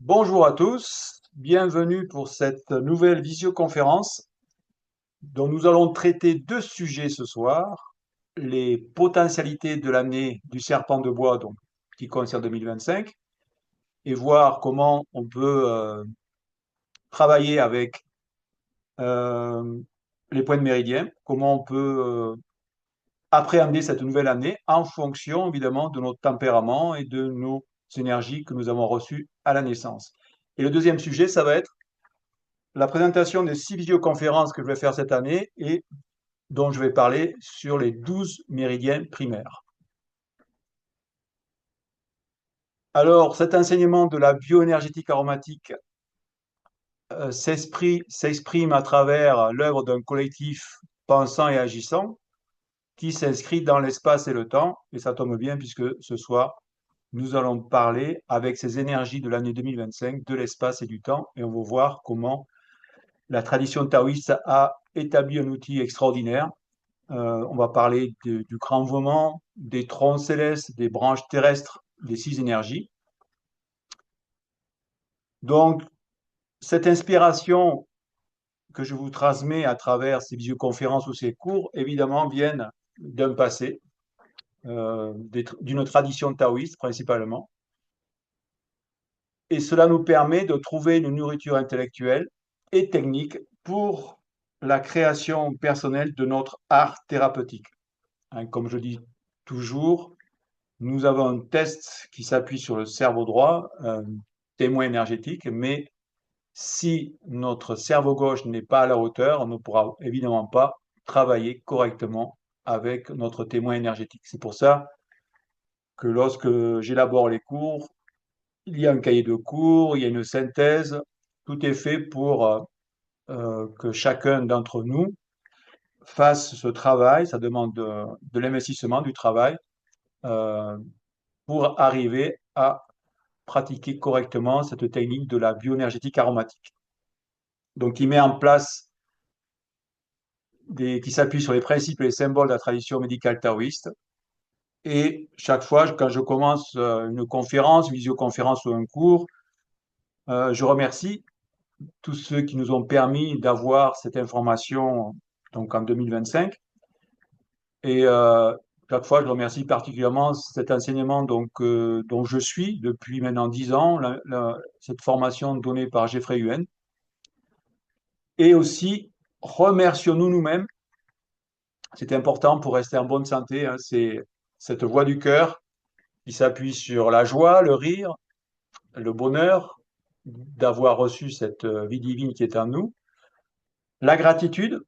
Bonjour à tous, bienvenue pour cette nouvelle visioconférence dont nous allons traiter deux sujets ce soir, les potentialités de l'année du serpent de bois, donc, qui concerne 2025, et voir comment on peut travailler avec euh, les points de méridien, comment on peut appréhender cette nouvelle année en fonction évidemment de notre tempérament et de nos énergies que nous avons reçues à la naissance. Et le deuxième sujet, ça va être la présentation des 6 visioconférences que je vais faire cette année et dont je vais parler sur les 12 méridiens primaires. Alors, cet enseignement de la bioénergétique aromatique s'exprime à travers l'œuvre d'un collectif pensant et agissant qui s'inscrit dans l'espace et le temps. Et ça tombe bien puisque ce soir, nous allons parler avec ces énergies de l'année 2025 de l'espace et du temps. Et on va voir comment la tradition taoïste a établi un outil extraordinaire. On va parler du grand mouvement, des troncs célestes, des branches terrestres, des 6 énergies. Donc, cette inspiration que je vous transmets à travers ces visioconférences ou ces cours, évidemment, viennent d'un passé, d'une tradition taoïste principalement. Et cela nous permet de trouver une nourriture intellectuelle et technique pour la création personnelle de notre art thérapeutique. Hein, comme je dis toujours, nous avons un test qui s'appuie sur le cerveau droit, un témoin énergétique, mais si notre cerveau gauche n'est pas à la hauteur, on ne pourra évidemment pas travailler correctement avec notre témoin énergétique. C'est pour ça que lorsque j'élabore les cours, il y a un cahier de cours, il y a une synthèse, tout est fait pour que chacun d'entre nous fasse ce travail, ça demande de l'investissement, du travail, euh, pour arriver à pratiquer correctement cette technique de la bioénergétique aromatique. Donc, il met en place qui s'appuie sur les principes et les symboles de la tradition médicale taoïste. Et chaque fois, quand je commence une conférence, une visioconférence ou un cours, je remercie tous ceux qui nous ont permis d'avoir cette information donc en 2025. Et chaque fois, je remercie particulièrement cet enseignement dont je suis depuis maintenant 10 ans, cette formation donnée par Jeffrey Yuen. Et aussi, remercions-nous nous-mêmes. C'est important pour rester en bonne santé. Hein, c'est cette voix du cœur qui s'appuie sur la joie, le rire, le bonheur d'avoir reçu cette vie divine qui est en nous, la gratitude,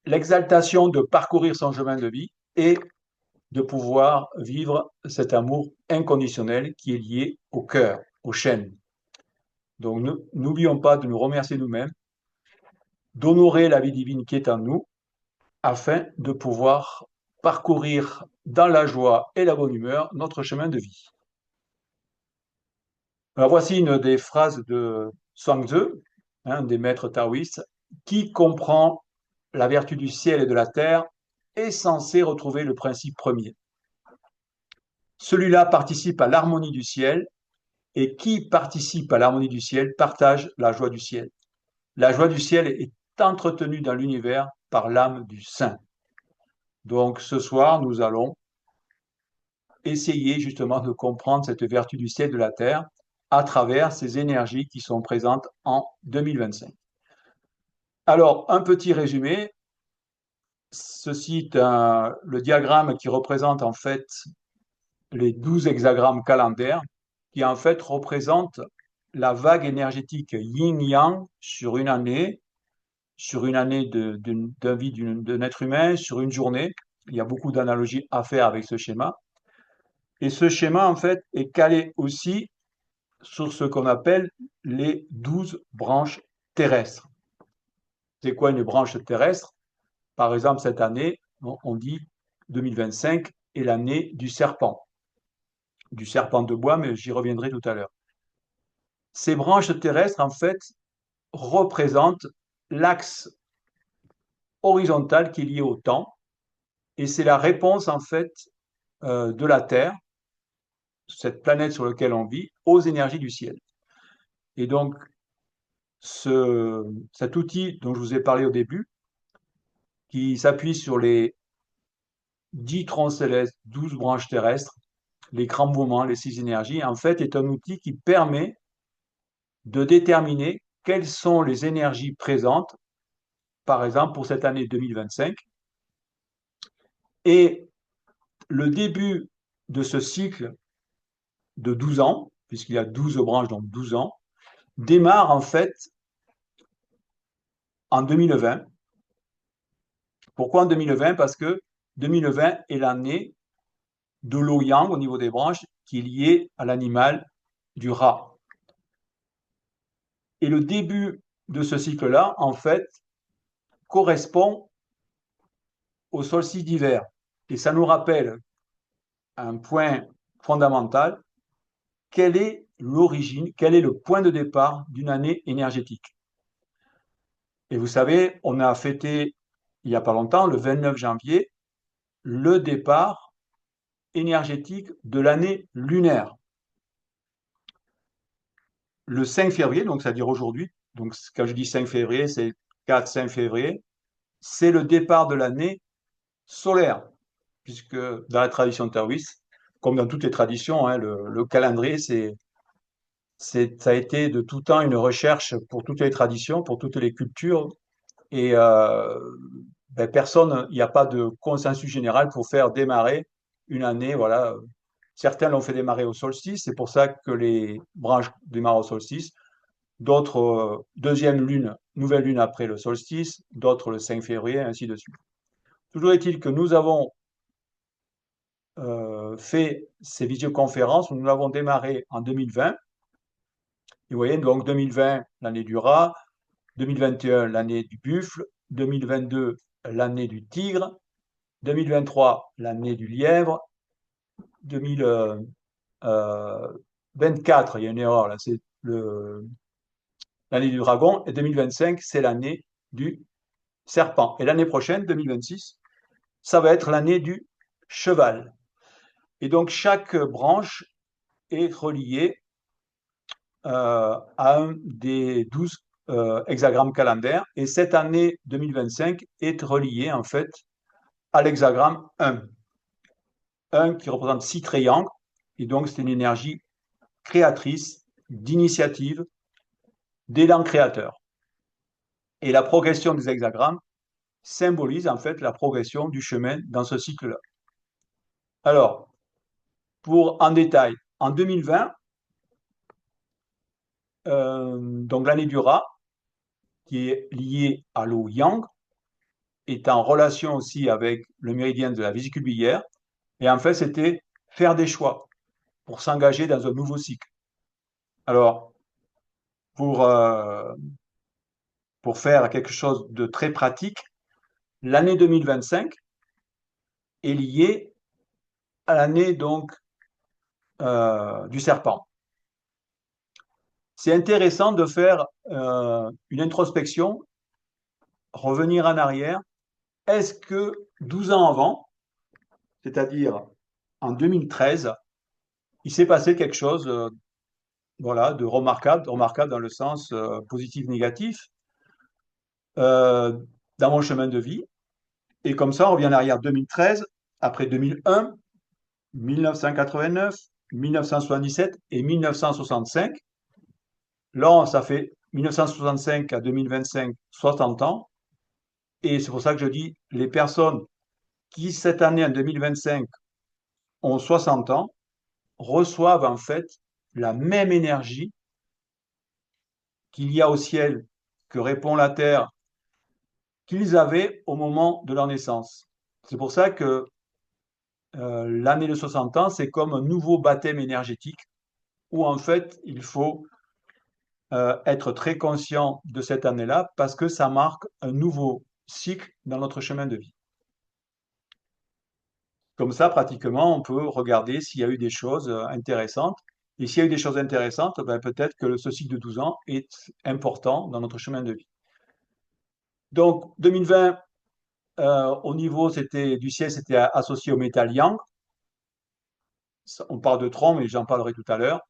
l'exaltation de parcourir son chemin de vie et de pouvoir vivre cet amour inconditionnel qui est lié au cœur, aux chaînes. Donc n'oublions pas de nous remercier nous-mêmes, d'honorer la vie divine qui est en nous afin de pouvoir parcourir dans la joie et la bonne humeur notre chemin de vie. Alors voici une des phrases de Zhuangzi, un des maîtres taoïstes, qui comprend la vertu du ciel et de la terre est censé retrouver le principe premier. Celui-là participe à l'harmonie du ciel et qui participe à l'harmonie du ciel partage la joie du ciel. La joie du ciel est entretenue dans l'univers par l'âme du saint. Donc ce soir, nous allons essayer justement de comprendre cette vertu du ciel et de la terre à travers ces énergies qui sont présentes en 2025. Alors, un petit résumé. Ceci est le diagramme qui représente en fait les 12 hexagrammes calendaires qui en fait représentent la vague énergétique yin-yang sur une année d'un vie d'un être humain, sur une journée. Il y a beaucoup d'analogies à faire avec ce schéma. Et ce schéma, en fait, est calé aussi sur ce qu'on appelle les 12 branches terrestres. C'est quoi une branche terrestre? Par exemple, cette année, on dit 2025 est l'année du serpent de bois, mais j'y reviendrai tout à l'heure. Ces branches terrestres, en fait, représentent l'axe horizontal qui est lié au temps, et c'est la réponse, en fait, de la Terre cette planète sur laquelle on vit aux énergies du ciel. Et donc, cet outil dont je vous ai parlé au début, qui s'appuie sur les 10 troncs célestes, 12 branches terrestres, les grands mouvements, les 6 énergies, en fait, est un outil qui permet de déterminer quelles sont les énergies présentes, par exemple pour cette année 2025. Et le début de ce cycle de 12 ans, puisqu'il y a 12 branches, donc 12 ans, démarre en fait en 2020. Pourquoi en 2020? Parce que 2020 est l'année de l'eau-yang au niveau des branches qui est liée à l'animal du rat. Et le début de ce cycle-là, en fait, correspond au solstice d'hiver. Et ça nous rappelle un point fondamental, quelle est l'origine, quel est le point de départ d'une année énergétique. Et vous savez, on a fêté il n'y a pas longtemps, le 29 janvier, le départ énergétique de l'année lunaire. Le 5 février, donc c'est-à-dire aujourd'hui, donc quand je dis 5 février, c'est 4-5 février, c'est le départ de l'année solaire, puisque dans la tradition taoïste, comme dans toutes les traditions, hein, le calendrier, ça a été de tout temps une recherche pour toutes les traditions, pour toutes les cultures, et personne, il n'y a pas de consensus général pour faire démarrer une année. Voilà. Certains l'ont fait démarrer au solstice, c'est pour ça que les branches démarrent au solstice. D'autres, deuxième lune, nouvelle lune après le solstice, d'autres le 5 février, ainsi de suite. Toujours est-il que nous avons fait ces visioconférences, nous l'avons démarré en 2020. Et vous voyez, donc 2020, l'année du rat, 2021, l'année du buffle, 2022, l'année du tigre, 2023, l'année du lièvre, 2024, il y a une erreur là, c'est l'année du dragon, et 2025, c'est l'année du serpent. Et l'année prochaine, 2026, ça va être l'année du cheval. Et donc, chaque branche est reliée à un des 12 hexagrammes calendaires. Et cette année 2025 est reliée, en fait, à l'hexagramme 1. 1 qui représente 6 triangles. Et donc, c'est une énergie créatrice, d'initiative, d'élan créateur. Et la progression des hexagrammes symbolise en fait la progression du chemin dans ce cycle-là. Alors, pour en détail, en 2020, donc l'année du rat, qui est liée à l'eau yang, est en relation aussi avec le méridien de la vésicule biliaire. Et en fait, c'était faire des choix pour s'engager dans un nouveau cycle. Alors, pour, euh, pour faire quelque chose de très pratique, l'année 2025 est liée à l'année donc du serpent. C'est intéressant de faire une introspection, revenir en arrière. Est-ce que 12 ans avant, c'est-à-dire en 2013, il s'est passé quelque chose voilà, de remarquable dans le sens positif-négatif euh, dans mon chemin de vie. Et comme ça, on revient en arrière 2013, après 2001, 1989, 1977 et 1965. Là, ça fait 1965 à 2025, 60 ans. Et c'est pour ça que je dis, les personnes qui, cette année, en 2025, ont 60 ans, reçoivent en fait la même énergie qu'il y a au ciel, que répond la Terre, qu'ils avaient au moment de leur naissance. C'est pour ça que l'année de 60 ans, c'est comme un nouveau baptême énergétique où en fait, il faut être très conscient de cette année-là parce que ça marque un nouveau cycle dans notre chemin de vie. Comme ça, pratiquement, on peut regarder s'il y a eu des choses intéressantes. Et s'il y a eu des choses intéressantes, ben, peut-être que ce cycle de 12 ans est important dans notre chemin de vie. Donc, 2020, au niveau du ciel, c'était associé au métal yang. On parle de tronc, mais j'en parlerai tout à l'heure.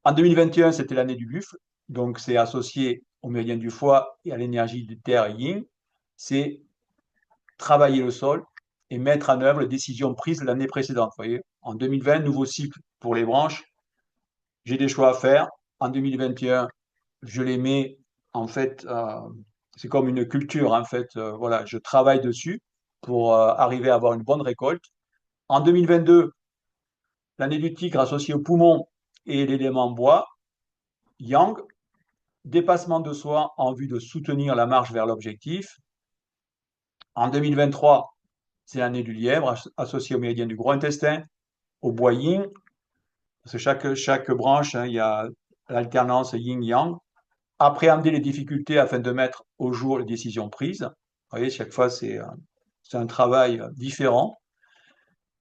En 2021, c'était l'année du buffle, donc c'est associé au méridien du foie et à l'énergie du terre yin. C'est travailler le sol et mettre en œuvre les décisions prises l'année précédente. Vous voyez, en 2020, nouveau cycle pour les branches. J'ai des choix à faire. En 2021, je les mets en fait, c'est comme une culture en fait. Voilà, je travaille dessus pour arriver à avoir une bonne récolte. En 2022, l'année du tigre associée au poumon et l'élément bois, yang, dépassement de soi en vue de soutenir la marche vers l'objectif. En 2023, c'est l'année du lièvre associé au méridien du gros intestin, au bois yin, parce que chaque branche, hein, il y a l'alternance yin-yang. Appréhender les difficultés afin de mettre au jour les décisions prises. Vous voyez, chaque fois, c'est un travail différent.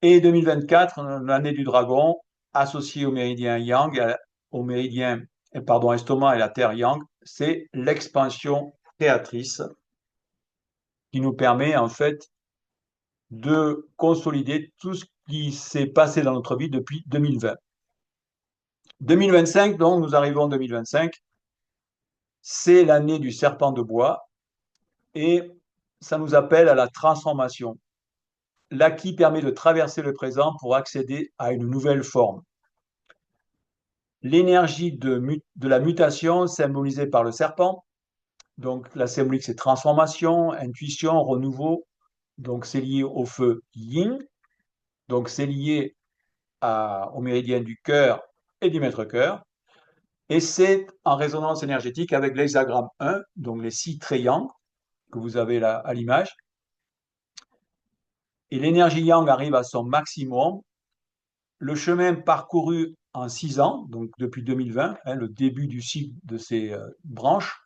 Et 2024, l'année du dragon, associé au méridien yang, au méridien, pardon, estomac et la terre yang, c'est l'expansion créatrice qui nous permet en fait de consolider tout ce qui s'est passé dans notre vie depuis 2020. 2025, donc nous arrivons en 2025, c'est l'année du serpent de bois et ça nous appelle à la transformation. L'acquis permet de traverser le présent pour accéder à une nouvelle forme. L'énergie de la mutation symbolisée par le serpent, donc la symbolique c'est transformation, intuition, renouveau, donc c'est lié au feu yin, donc c'est lié au méridien du cœur et du maître-cœur, et c'est en résonance énergétique avec l'hexagramme 1, donc les 6 triangles que vous avez là à l'image. Et l'énergie yang arrive à son maximum. Le chemin parcouru en 6 ans, donc depuis 2020, hein, le début du cycle de ces branches,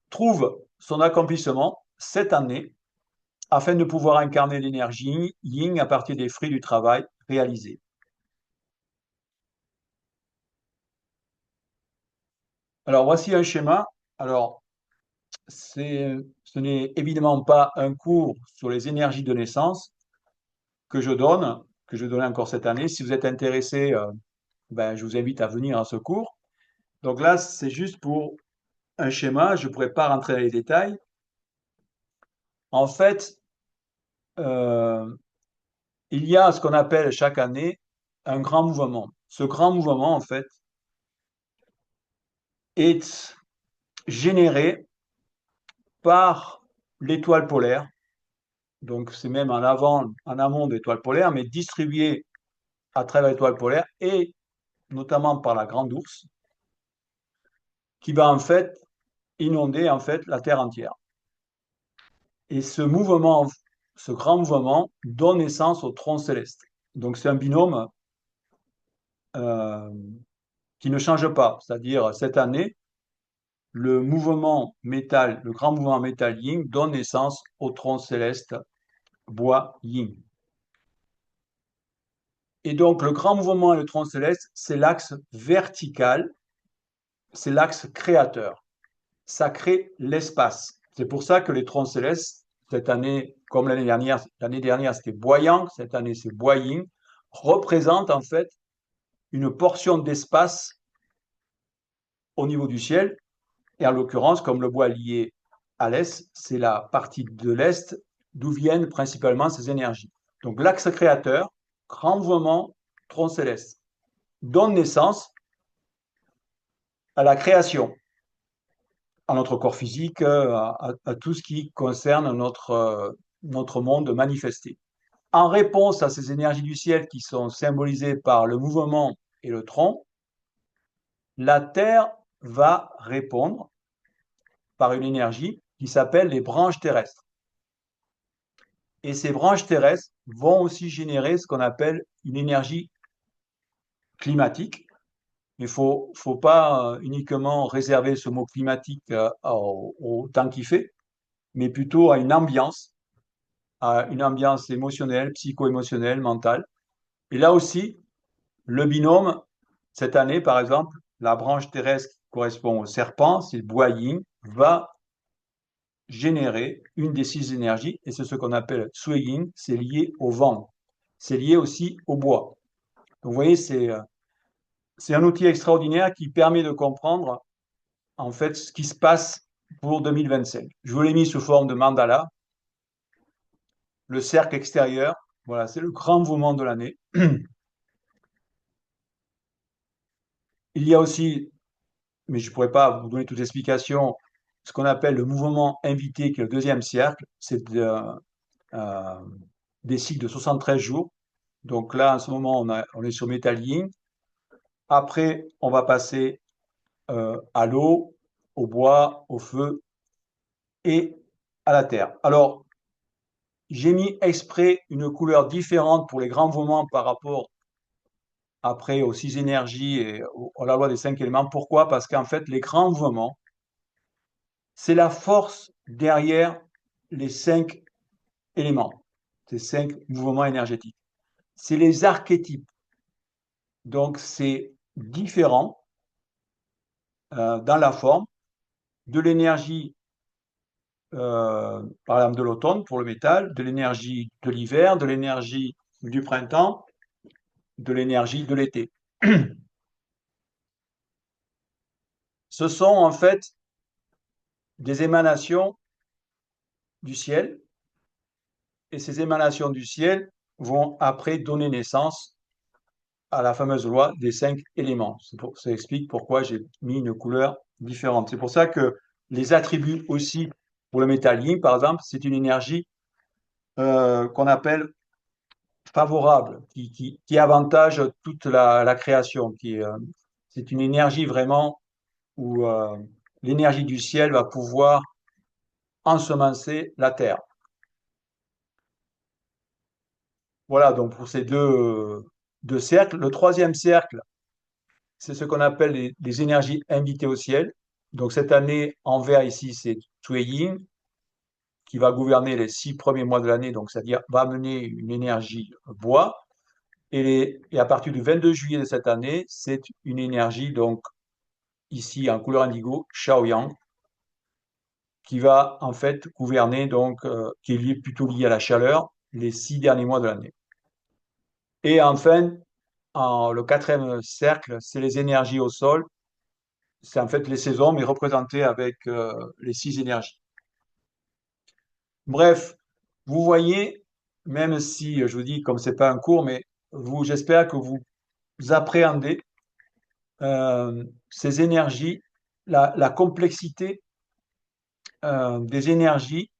trouve son accomplissement cette année afin de pouvoir incarner l'énergie yin à partir des fruits du travail réalisé. Alors voici un schéma. Alors ce n'est évidemment pas un cours sur les énergies de naissance que je donne, que je donnais encore cette année. Si vous êtes intéressé, je vous invite à venir à ce cours. Donc là, c'est juste pour un schéma. Je ne pourrais pas rentrer dans les détails. En fait, euh, il y a ce qu'on appelle chaque année un grand mouvement. Ce grand mouvement, en fait, est généré par l'étoile polaire. Donc, c'est même en amont de l'étoile polaire, mais distribué à travers l'étoile polaire et notamment par la grande ours, qui va en fait inonder en fait la Terre entière. Et ce mouvement, ce grand mouvement, donne naissance au tronc céleste. Donc, c'est un binôme euh, qui ne change pas. C'est-à-dire, cette année, le mouvement métal, le grand mouvement métal yin donne naissance au tronc céleste bois yin. Et donc, le grand mouvement et le tronc céleste, c'est l'axe vertical, c'est l'axe créateur. Ça crée l'espace. C'est pour ça que les troncs célestes, cette année, comme l'année dernière, c'était bois yang, cette année, c'est bois yin, représentent en fait une portion d'espace au niveau du ciel. Et en l'occurrence, comme le bois lié à l'est, c'est la partie de l'est d'où viennent principalement ces énergies. Donc l'axe créateur, grand mouvement, tronc céleste, donne naissance à la création, à notre corps physique, à tout ce qui concerne notre monde manifesté. En réponse à ces énergies du ciel qui sont symbolisées par le mouvement et le tronc, la Terre va répondre par une énergie qui s'appelle les branches terrestres. Et ces branches terrestres vont aussi générer ce qu'on appelle une énergie climatique. Il ne faut pas uniquement réserver ce mot climatique au temps qu'il fait, mais plutôt à une ambiance émotionnelle, psycho-émotionnelle, mentale. Et là aussi, le binôme, cette année, par exemple, la branche terrestre qui correspond au serpent, c'est le bois yin, va générer une des 6 énergies, et c'est ce qu'on appelle sui yin, c'est lié au vent. C'est lié aussi au bois. Donc, vous voyez, c'est un outil extraordinaire qui permet de comprendre en fait ce qui se passe pour 2025. Je vous l'ai mis sous forme de mandala, le cercle extérieur. Voilà, c'est le grand mouvement de l'année. Il y a aussi, mais je ne pourrais pas vous donner toute l'explication, ce qu'on appelle le mouvement invité, qui est le deuxième cercle. C'est euh, des cycles de 73 jours. Donc là, en ce moment, on est sur Métalligne. Après, on va passer à l'eau, au bois, au feu et à la terre. Alors, j'ai mis exprès une couleur différente pour les grands mouvements par rapport après aux six énergies et à la loi des cinq éléments. Pourquoi? Parce qu'en fait, les grands mouvements, c'est la force derrière les cinq éléments, ces cinq mouvements énergétiques. C'est les archétypes. Donc, c'est différent dans la forme de l'énergie, par exemple, de l'automne pour le métal, de l'énergie de l'hiver, de l'énergie du printemps, de l'énergie de l'été. Ce sont en fait des émanations du ciel, et ces émanations du ciel vont après donner naissance à la fameuse loi des cinq éléments. Ça explique pourquoi j'ai mis une couleur différente. C'est pour ça que les attributs aussi pour le métallique, par exemple, c'est une énergie qu'on appelle favorable, qui avantage toute la création. C'est une énergie vraiment où l'énergie du ciel va pouvoir ensemencer la terre. Voilà, donc pour ces deux cercles. Le troisième cercle, c'est ce qu'on appelle les énergies invitées au ciel. Donc cette année, en vert ici, c'est Yin, qui va gouverner les 6 premiers mois de l'année, donc c'est-à-dire va amener une énergie bois. Et à partir du 22 juillet de cette année, c'est une énergie, donc ici en couleur indigo, Shaoyang, qui va en fait gouverner, donc, qui est plutôt lié à la chaleur, les 6 derniers mois de l'année. Et enfin, le quatrième cercle, c'est les énergies au sol. C'est en fait les saisons, mais représentées avec les six énergies. Bref, vous voyez, même si je vous dis, comme c'est pas un cours, mais j'espère que vous appréhendez ces énergies, la complexité des énergies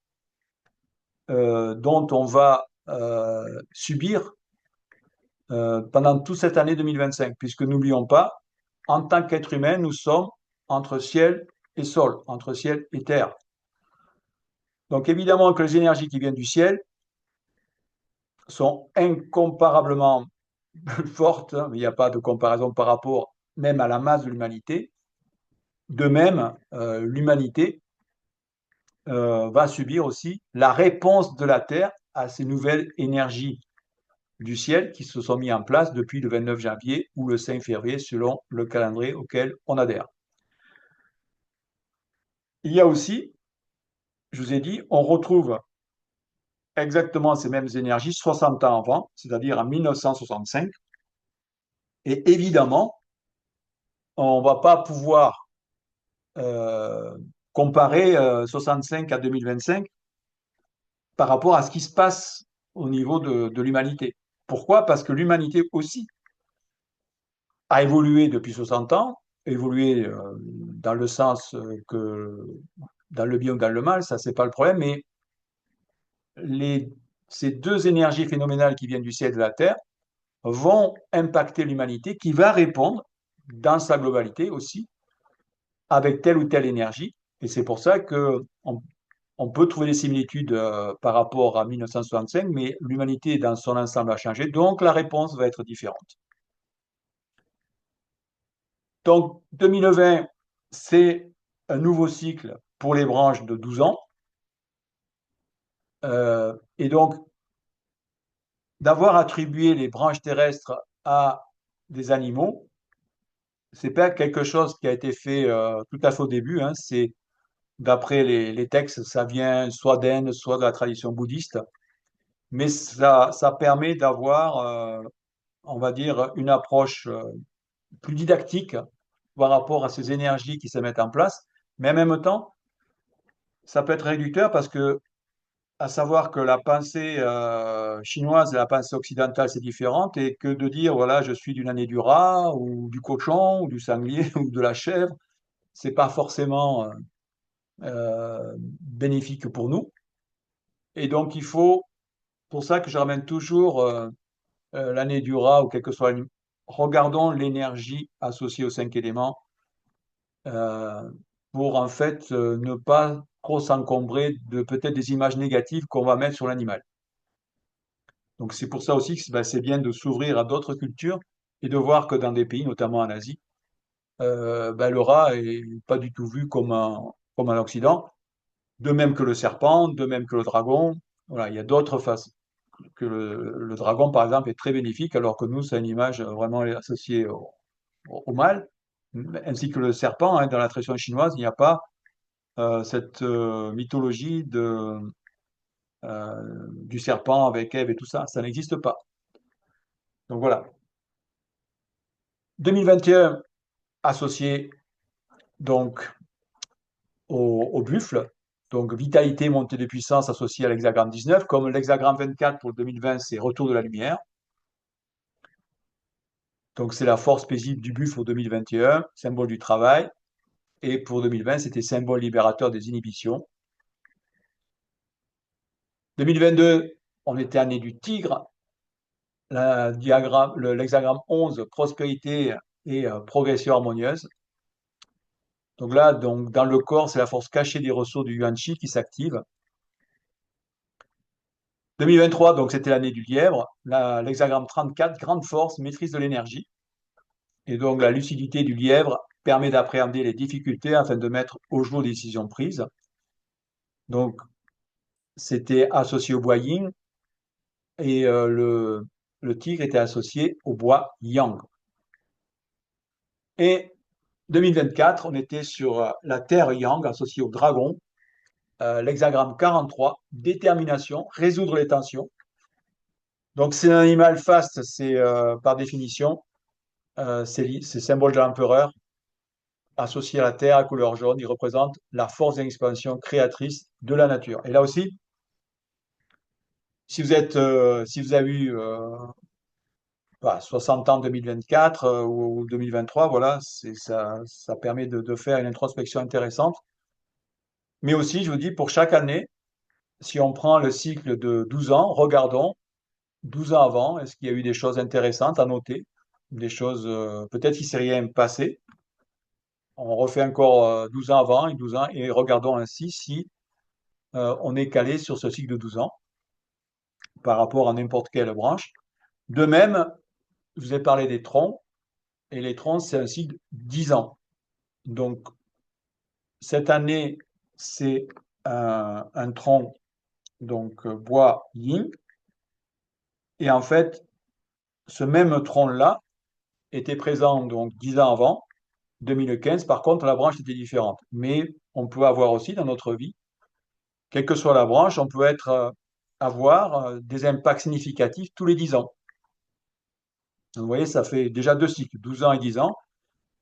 dont on va subir pendant toute cette année 2025, puisque n'oublions pas, en tant qu'être humain, nous sommes entre ciel et sol, entre ciel et terre. Donc évidemment que les énergies qui viennent du ciel sont incomparablement plus fortes, hein, il n'y a pas de comparaison par rapport même à la masse de l'humanité. De même, l'humanité va subir aussi la réponse de la Terre à ces nouvelles énergies du ciel qui se sont mises en place depuis le 29 janvier ou le 5 février selon le calendrier auquel on adhère. Il y a aussi, je vous ai dit, on retrouve exactement ces mêmes énergies 60 ans avant, c'est-à-dire en 1965. Et évidemment, on ne va pas pouvoir euh, comparer 65 à 2025 par rapport à ce qui se passe au niveau de l'humanité. Pourquoi? Parce que l'humanité aussi a évolué depuis 60 ans, évolué dans le sens que dans le bien ou dans le mal, ça c'est pas le problème, mais les, ces deux énergies phénoménales qui viennent du ciel et de la terre vont impacter l'humanité qui va répondre dans sa globalité aussi avec telle ou telle énergie. Et c'est pour ça que on peut trouver des similitudes par rapport à 1965, mais l'humanité dans son ensemble a changé, donc la réponse va être différente. Donc 2020, c'est un nouveau cycle pour les branches de 12 ans. Et donc, d'avoir attribué les branches terrestres à des animaux, c'est pas quelque chose qui a été fait tout à fait au début. Hein. C'est d'après les textes, ça vient soit d'Inde, soit de la tradition bouddhiste. Mais ça permet d'avoir on va dire, une approche plus didactique par rapport à ces énergies qui se mettent en place. Mais en même temps, ça peut être réducteur parce que, à savoir que la pensée chinoise et la pensée occidentale, c'est différente, et que de dire, voilà, je suis d'une année du rat, ou du cochon, ou du sanglier, ou de la chèvre, c'est pas forcément bénéfique pour nous. Et donc, il faut, pour ça que je ramène toujours l'année du rat, ou quel que soit l'animal, regardons l'énergie associée aux cinq éléments euh, pour en fait ne pas trop s'encombrer de peut-être des images négatives qu'on va mettre sur l'animal. Donc c'est pour ça aussi que ben, c'est bien de s'ouvrir à d'autres cultures et de voir que dans des pays, notamment en Asie, ben, le rat est pas du tout vu comme un Occident, de même que le serpent, de même que le dragon. Voilà, il y a d'autres faces. Que le dragon, par exemple, est très bénéfique, alors que nous, c'est une image vraiment associée au mal, ainsi que le serpent. Hein, dans la tradition chinoise, il n'y a pas cette mythologie du serpent avec Ève et tout ça. Ça n'existe pas. Donc voilà. 2021 associé donc au buffle, donc vitalité, montée de puissance associée à l'hexagramme 19, comme l'hexagramme 24 pour 2020, c'est retour de la lumière. Donc c'est la force paisible du buffle pour 2021, symbole du travail. Et pour 2020, c'était symbole libérateur des inhibitions. 2022, on était année du tigre. L'hexagramme 11, prospérité et progression harmonieuse. Donc là, donc, dans le corps, c'est la force cachée des ressources du yuan chi qui s'active. 2023, donc c'était l'année du lièvre. L'hexagramme 34, grande force, maîtrise de l'énergie. Et donc la lucidité du lièvre permet d'appréhender les difficultés afin de mettre au jour les décisions prises. Donc c'était associé au bois yin, et le tigre était associé au bois yang. Et 2024, on était sur la terre yang associée au dragon, l'hexagramme 43, détermination, résoudre les tensions. Donc c'est un animal faste, c'est par définition, c'est symbole de l'empereur, associé à la terre à couleur jaune. Il représente la force d'expansion créatrice de la nature. Et là aussi, si vous avez eu 60 ans 2024 ou 2023, voilà, ça permet de faire une introspection intéressante. Mais aussi, je vous dis, pour chaque année, si on prend le cycle de 12 ans, regardons 12 ans avant, est-ce qu'il y a eu des choses intéressantes à noter, des choses, peut-être qu'il ne s'est rien passé. On refait encore 12 ans avant et 12 ans et regardons ainsi si on est calé sur ce cycle de 12 ans par rapport à n'importe quelle branche. De même, je vous ai parlé des troncs, et les troncs, c'est un cycle de 10 ans. Donc, cette année, c'est un tronc, donc bois yin, et en fait, ce même tronc-là était présent donc 10 ans avant, 2015. Par contre, la branche était différente. Mais on peut avoir aussi dans notre vie, quelle que soit la branche, on peut avoir des impacts significatifs tous les 10 ans. Donc, vous voyez, ça fait déjà deux cycles, 12 ans et 10 ans.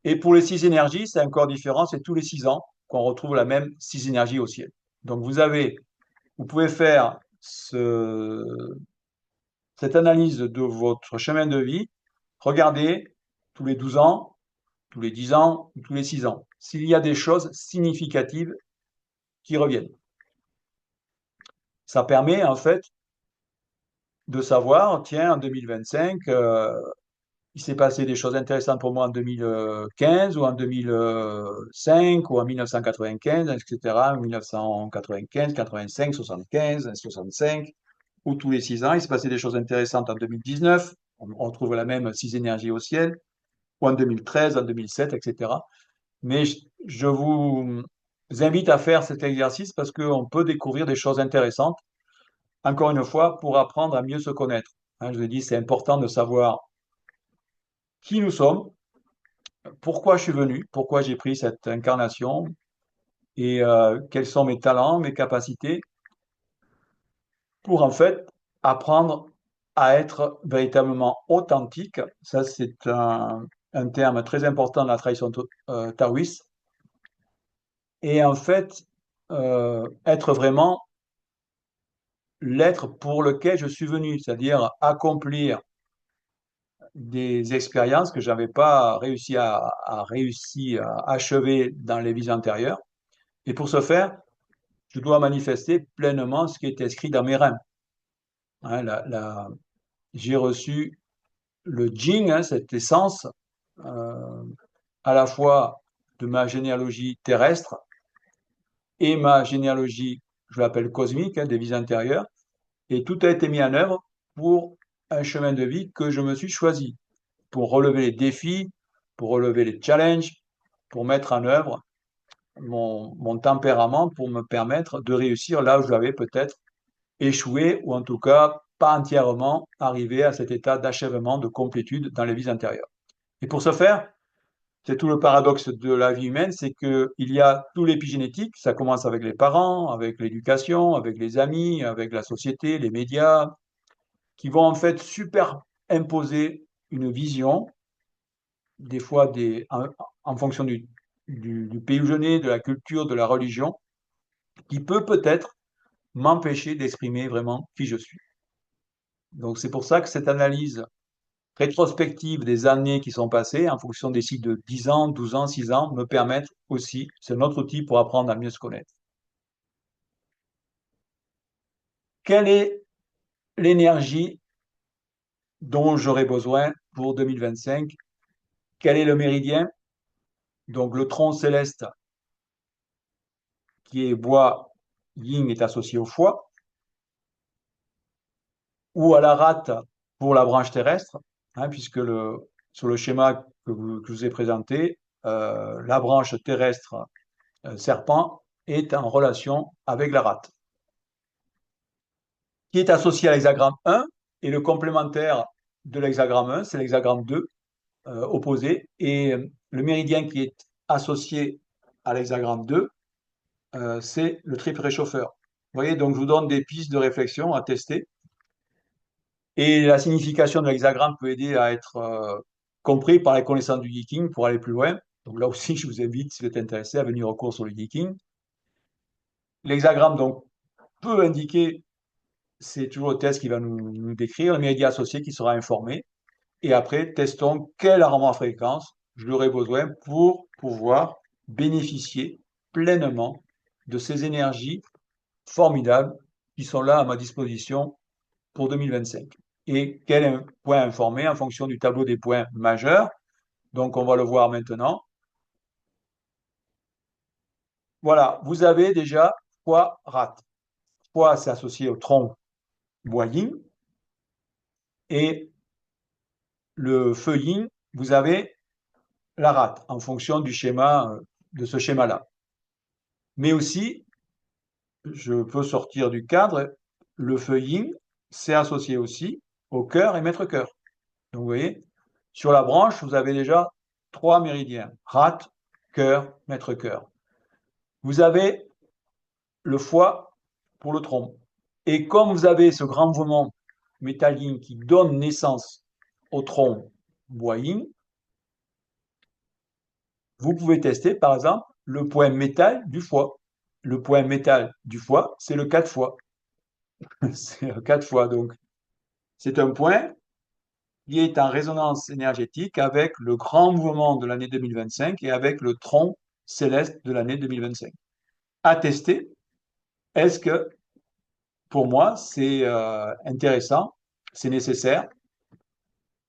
Et pour les six énergies, c'est encore différent, c'est tous les 6 ans qu'on retrouve la même six énergies au ciel. Donc vous pouvez faire cette analyse de votre chemin de vie, regardez tous les 12 ans, tous les 10 ans, tous les 6 ans, s'il y a des choses significatives qui reviennent. Ça permet en fait de savoir, tiens, en 2025, il s'est passé des choses intéressantes pour moi en 2015 ou en 2005 ou en 1995, etc. 1995, 85, 75, 65, ou tous les 6 ans. Il s'est passé des choses intéressantes en 2019. On retrouve la même six énergies au ciel, ou en 2013, en 2007, etc. Mais je vous invite à faire cet exercice parce qu'on peut découvrir des choses intéressantes, encore une fois, pour apprendre à mieux se connaître. Hein, je vous ai dit, c'est important de savoir qui nous sommes, pourquoi je suis venu, pourquoi j'ai pris cette incarnation, et quels sont mes talents, mes capacités, pour en fait apprendre à être véritablement authentique. Ça, c'est un terme très important dans la tradition taoïste. Et en fait, être vraiment l'être pour lequel je suis venu, c'est-à-dire accomplir des expériences que j'avais pas réussi à achever dans les vies antérieures. Et pour ce faire, je dois manifester pleinement ce qui est inscrit dans mes reins. Hein, j'ai reçu le Jing, hein, cette essence, euh, à la fois de ma généalogie terrestre et ma généalogie, je l'appelle cosmique, hein, des vies antérieures, et tout a été mis en œuvre pour un chemin de vie que je me suis choisi, pour relever les défis, pour relever les challenges, pour mettre en œuvre mon tempérament, pour me permettre de réussir là où j'avais peut-être échoué, ou en tout cas pas entièrement arrivé à cet état d'achèvement, de complétude dans les vies antérieures. Et pour ce faire, c'est tout le paradoxe de la vie humaine, c'est qu'il y a tout l'épigénétique, ça commence avec les parents, avec l'éducation, avec les amis, avec la société, les médias, qui vont en fait superimposer une vision, des fois en fonction du pays où je nais, de la culture, de la religion, qui peut peut-être m'empêcher d'exprimer vraiment qui je suis. Donc c'est pour ça que cette analyse rétrospective des années qui sont passées, en fonction des cycles de 10 ans, 12 ans, 6 ans, me permettent aussi, c'est notre outil pour apprendre à mieux se connaître. Quelle est l'énergie dont j'aurai besoin pour 2025? Quel est le méridien? Donc le tronc céleste qui est bois yin est associé au foie, ou à la rate pour la branche terrestre, hein, puisque sur le schéma que je vous ai présenté, la branche terrestre serpent est en relation avec la rate, qui est associé à l'hexagramme 1, et le complémentaire de l'hexagramme 1, c'est l'hexagramme 2, opposé, et le méridien qui est associé à l'hexagramme 2, c'est le triple réchauffeur. Vous voyez, donc je vous donne des pistes de réflexion à tester, et la signification de l'hexagramme peut aider à être compris par les connaissances du geeking pour aller plus loin. Donc là aussi, je vous invite, si vous êtes intéressé, à venir au cours sur le geeking. L'hexagramme donc peut indiquer, c'est toujours le test qui va nous décrire, le média associé qui sera informé. Et après, testons quel arrangement à fréquence j'aurai besoin pour pouvoir bénéficier pleinement de ces énergies formidables qui sont là à ma disposition pour 2025. Et quel point informé en fonction du tableau des points majeurs. Donc, on va le voir maintenant. Voilà, vous avez déjà foie rate. Foie, c'est associé au tronc bois yin, et le feu yin, vous avez la rate en fonction du schéma, de ce schéma-là. Mais aussi, je peux sortir du cadre, le feu yin, c'est associé aussi au cœur et maître cœur. Donc vous voyez, sur la branche, vous avez déjà 3 méridiens, rate, cœur, maître cœur. Vous avez le foie pour le tronc. Et comme vous avez ce grand mouvement métal yin qui donne naissance au tronc bois yin, vous pouvez tester par exemple le point métal du foie. Le point métal du foie, c'est le 4 fois. C'est 4 fois. Donc, c'est un point qui est en résonance énergétique avec le grand mouvement de l'année 2025 et avec le tronc céleste de l'année 2025. À tester, est-ce que pour moi c'est intéressant, c'est nécessaire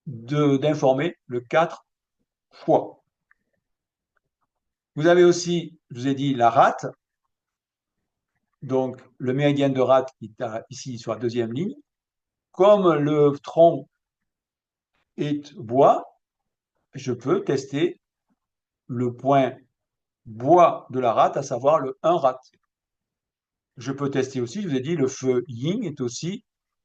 d'informer le 4 fois. Vous avez aussi, je vous ai dit, la rate, donc le méridien de rate qui est ici sur la deuxième ligne. Comme le tronc est bois, je peux tester le point bois de la rate, à savoir le 1 rate. Je peux tester aussi, je vous ai dit, le feu yin est aussi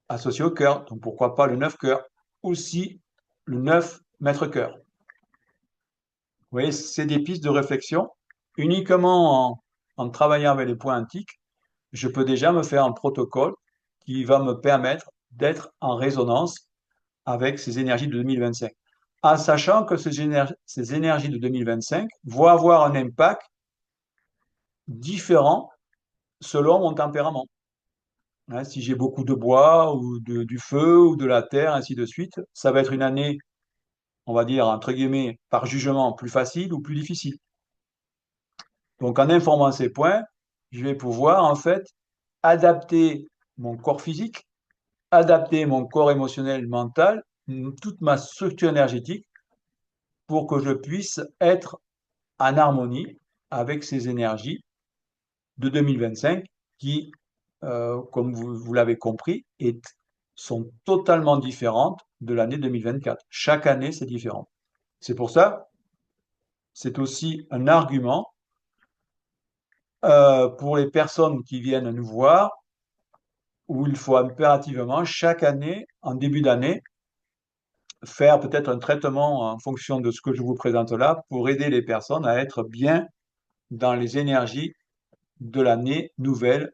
associé au cœur, donc pourquoi pas le 9 cœur, aussi le 9 mètre cœur. Vous voyez, c'est des pistes de réflexion. Uniquement en travaillant avec les points antiques, je peux déjà me faire un protocole qui va me permettre d'être en résonance avec ces énergies de 2025, en sachant que ces énergies de 2025 vont avoir un impact différent selon mon tempérament. Hein, si j'ai beaucoup de bois ou du feu ou de la terre, ainsi de suite, ça va être une année, on va dire, entre guillemets, par jugement, plus facile ou plus difficile. Donc, en informant ces points, je vais pouvoir, en fait, adapter mon corps physique, adapter mon corps émotionnel, mental, toute ma structure énergétique pour que je puisse être en harmonie avec ces énergies de 2025 qui, comme vous l'avez compris, sont totalement différentes de l'année 2024. Chaque année, c'est différent. C'est pour ça, c'est aussi un argument pour les personnes qui viennent nous voir, où il faut impérativement, chaque année, en début d'année, faire peut-être un traitement en fonction de ce que je vous présente là, pour aider les personnes à être bien dans les énergies de l'année nouvelle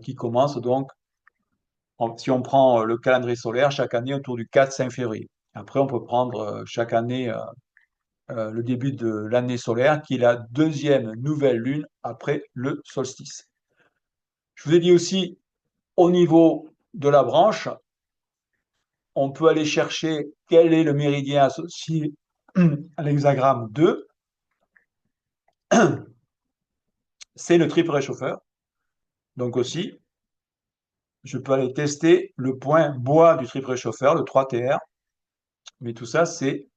qui commence donc, si on prend le calendrier solaire, chaque année autour du 4-5 février. Après, on peut prendre chaque année le début de l'année solaire, qui est la deuxième nouvelle lune après le solstice. Je vous ai dit aussi, au niveau de la branche, on peut aller chercher quel est le méridien associé à l'hexagramme 2. C'est le triple réchauffeur. Donc aussi, je peux aller tester le point bois du triple réchauffeur, le 3TR. Mais tout ça, c'est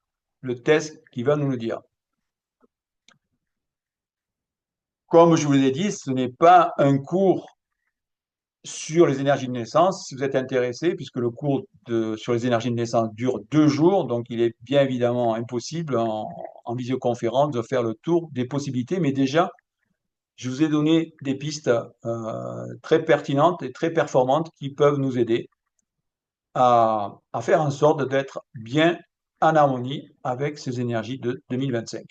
le test qui va nous le dire. Comme je vous l'ai dit, ce n'est pas un cours sur les énergies de naissance. Si vous êtes intéressé, puisque le cours sur les énergies de naissance dure 2 jours, donc il est bien évidemment impossible en visioconférence de faire le tour des possibilités. Mais déjà, je vous ai donné des pistes très pertinentes et très performantes qui peuvent nous aider à faire en sorte d'être bien en harmonie avec ces énergies de 2025.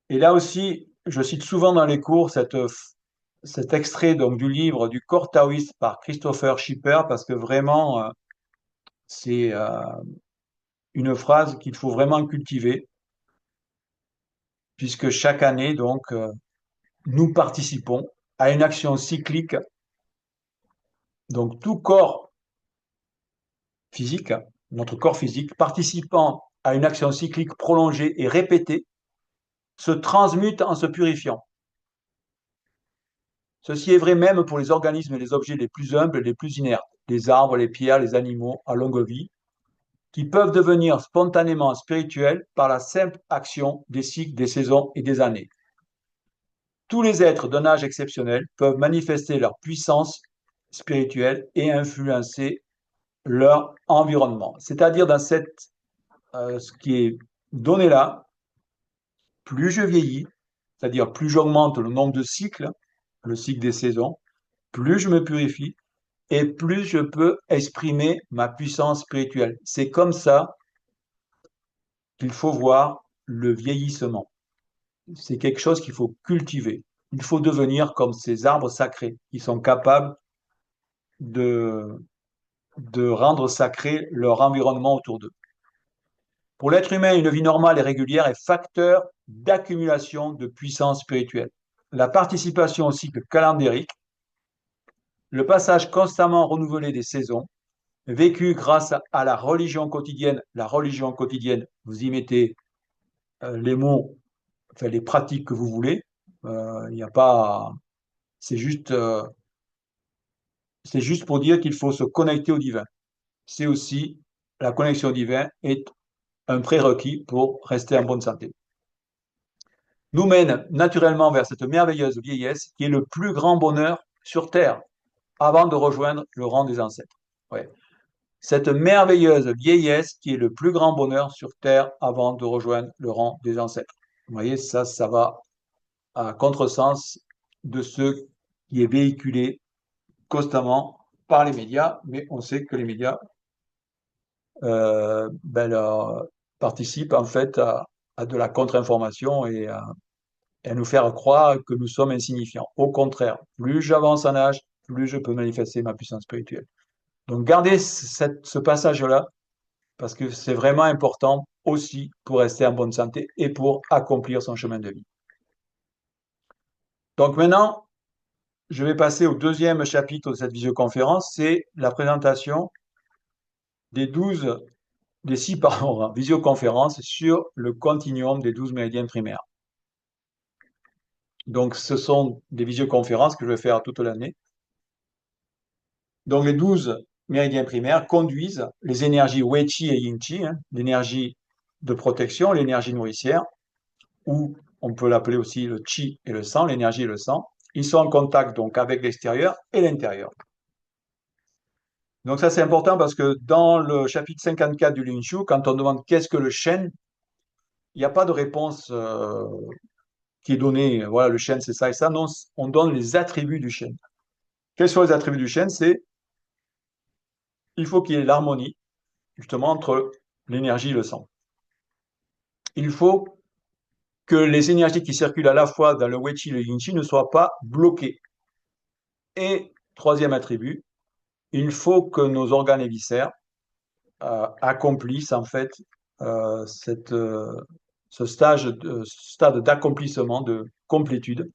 Et là aussi, je cite souvent dans les cours cet extrait donc, du livre du corps taoïste par Christopher Schipper, parce que vraiment, c'est une phrase qu'il faut vraiment cultiver, puisque chaque année, donc, nous participons à une action cyclique. Donc, tout corps physique, notre corps physique, participant à une action cyclique prolongée et répétée, se transmute en se purifiant. Ceci est vrai même pour les organismes et les objets les plus humbles et les plus inertes, les arbres, les pierres, les animaux à longue vie, qui peuvent devenir spontanément spirituels par la simple action des cycles, des saisons et des années. Tous les êtres d'un âge exceptionnel peuvent manifester leur puissance spirituelle et influencer leur environnement. C'est-à-dire dans ce qui est donné là, plus je vieillis, c'est-à-dire plus j'augmente le nombre de cycles, le cycle des saisons, plus je me purifie et plus je peux exprimer ma puissance spirituelle. C'est comme ça qu'il faut voir le vieillissement. C'est quelque chose qu'il faut cultiver. Il faut devenir comme ces arbres sacrés qui sont capables de, de rendre sacré leur environnement autour d'eux. Pour l'être humain, une vie normale et régulière est facteur d'accumulation de puissance spirituelle. La participation au cycle calendérique, le passage constamment renouvelé des saisons, vécu grâce à la religion quotidienne, vous y mettez les mots, enfin les pratiques que vous voulez, il n'y a pas, c'est juste, c'est juste pour dire qu'il faut se connecter au divin. C'est aussi, la connexion au divin est un prérequis pour rester en bonne santé. Nous mène naturellement vers cette merveilleuse vieillesse qui est le plus grand bonheur sur Terre avant de rejoindre le rang des ancêtres. Ouais. Cette merveilleuse vieillesse qui est le plus grand bonheur sur Terre avant de rejoindre le rang des ancêtres. Vous voyez, ça va à contresens de ce qui est véhiculé constamment par les médias, mais on sait que les médias participent en fait à de la contre-information et à nous faire croire que nous sommes insignifiants. Au contraire, plus j'avance en âge, plus je peux manifester ma puissance spirituelle. Donc gardez ce passage-là, parce que c'est vraiment important aussi pour rester en bonne santé et pour accomplir son chemin de vie. Donc maintenant, je vais passer au deuxième chapitre de cette visioconférence, c'est la présentation des 12, des 6 pardon, visioconférences sur le continuum des 12 méridiens primaires. Donc, ce sont des visioconférences que je vais faire toute l'année. Donc, les 12 méridiens primaires conduisent les énergies Wei Qi et Yin Qi, hein, l'énergie de protection, l'énergie nourricière, ou on peut l'appeler aussi le Qi et le sang, l'énergie et le sang. Ils sont en contact donc avec l'extérieur et l'intérieur. Donc ça, c'est important parce que dans le chapitre 54 du Lin Shu, quand on demande qu'est-ce que le chêne, il n'y a pas de réponse qui est donnée. Voilà, le chêne, c'est ça et ça. Non, on donne les attributs du chêne. Quels sont les attributs du chêne? C'est il faut qu'il y ait l'harmonie, justement, entre l'énergie et le sang. Il faut que les énergies qui circulent à la fois dans le Wei Qi et le Yin Qi ne soient pas bloquées. Et troisième attribut, il faut que nos organes et viscères accomplissent en fait cette, ce stade d'accomplissement, de complétude.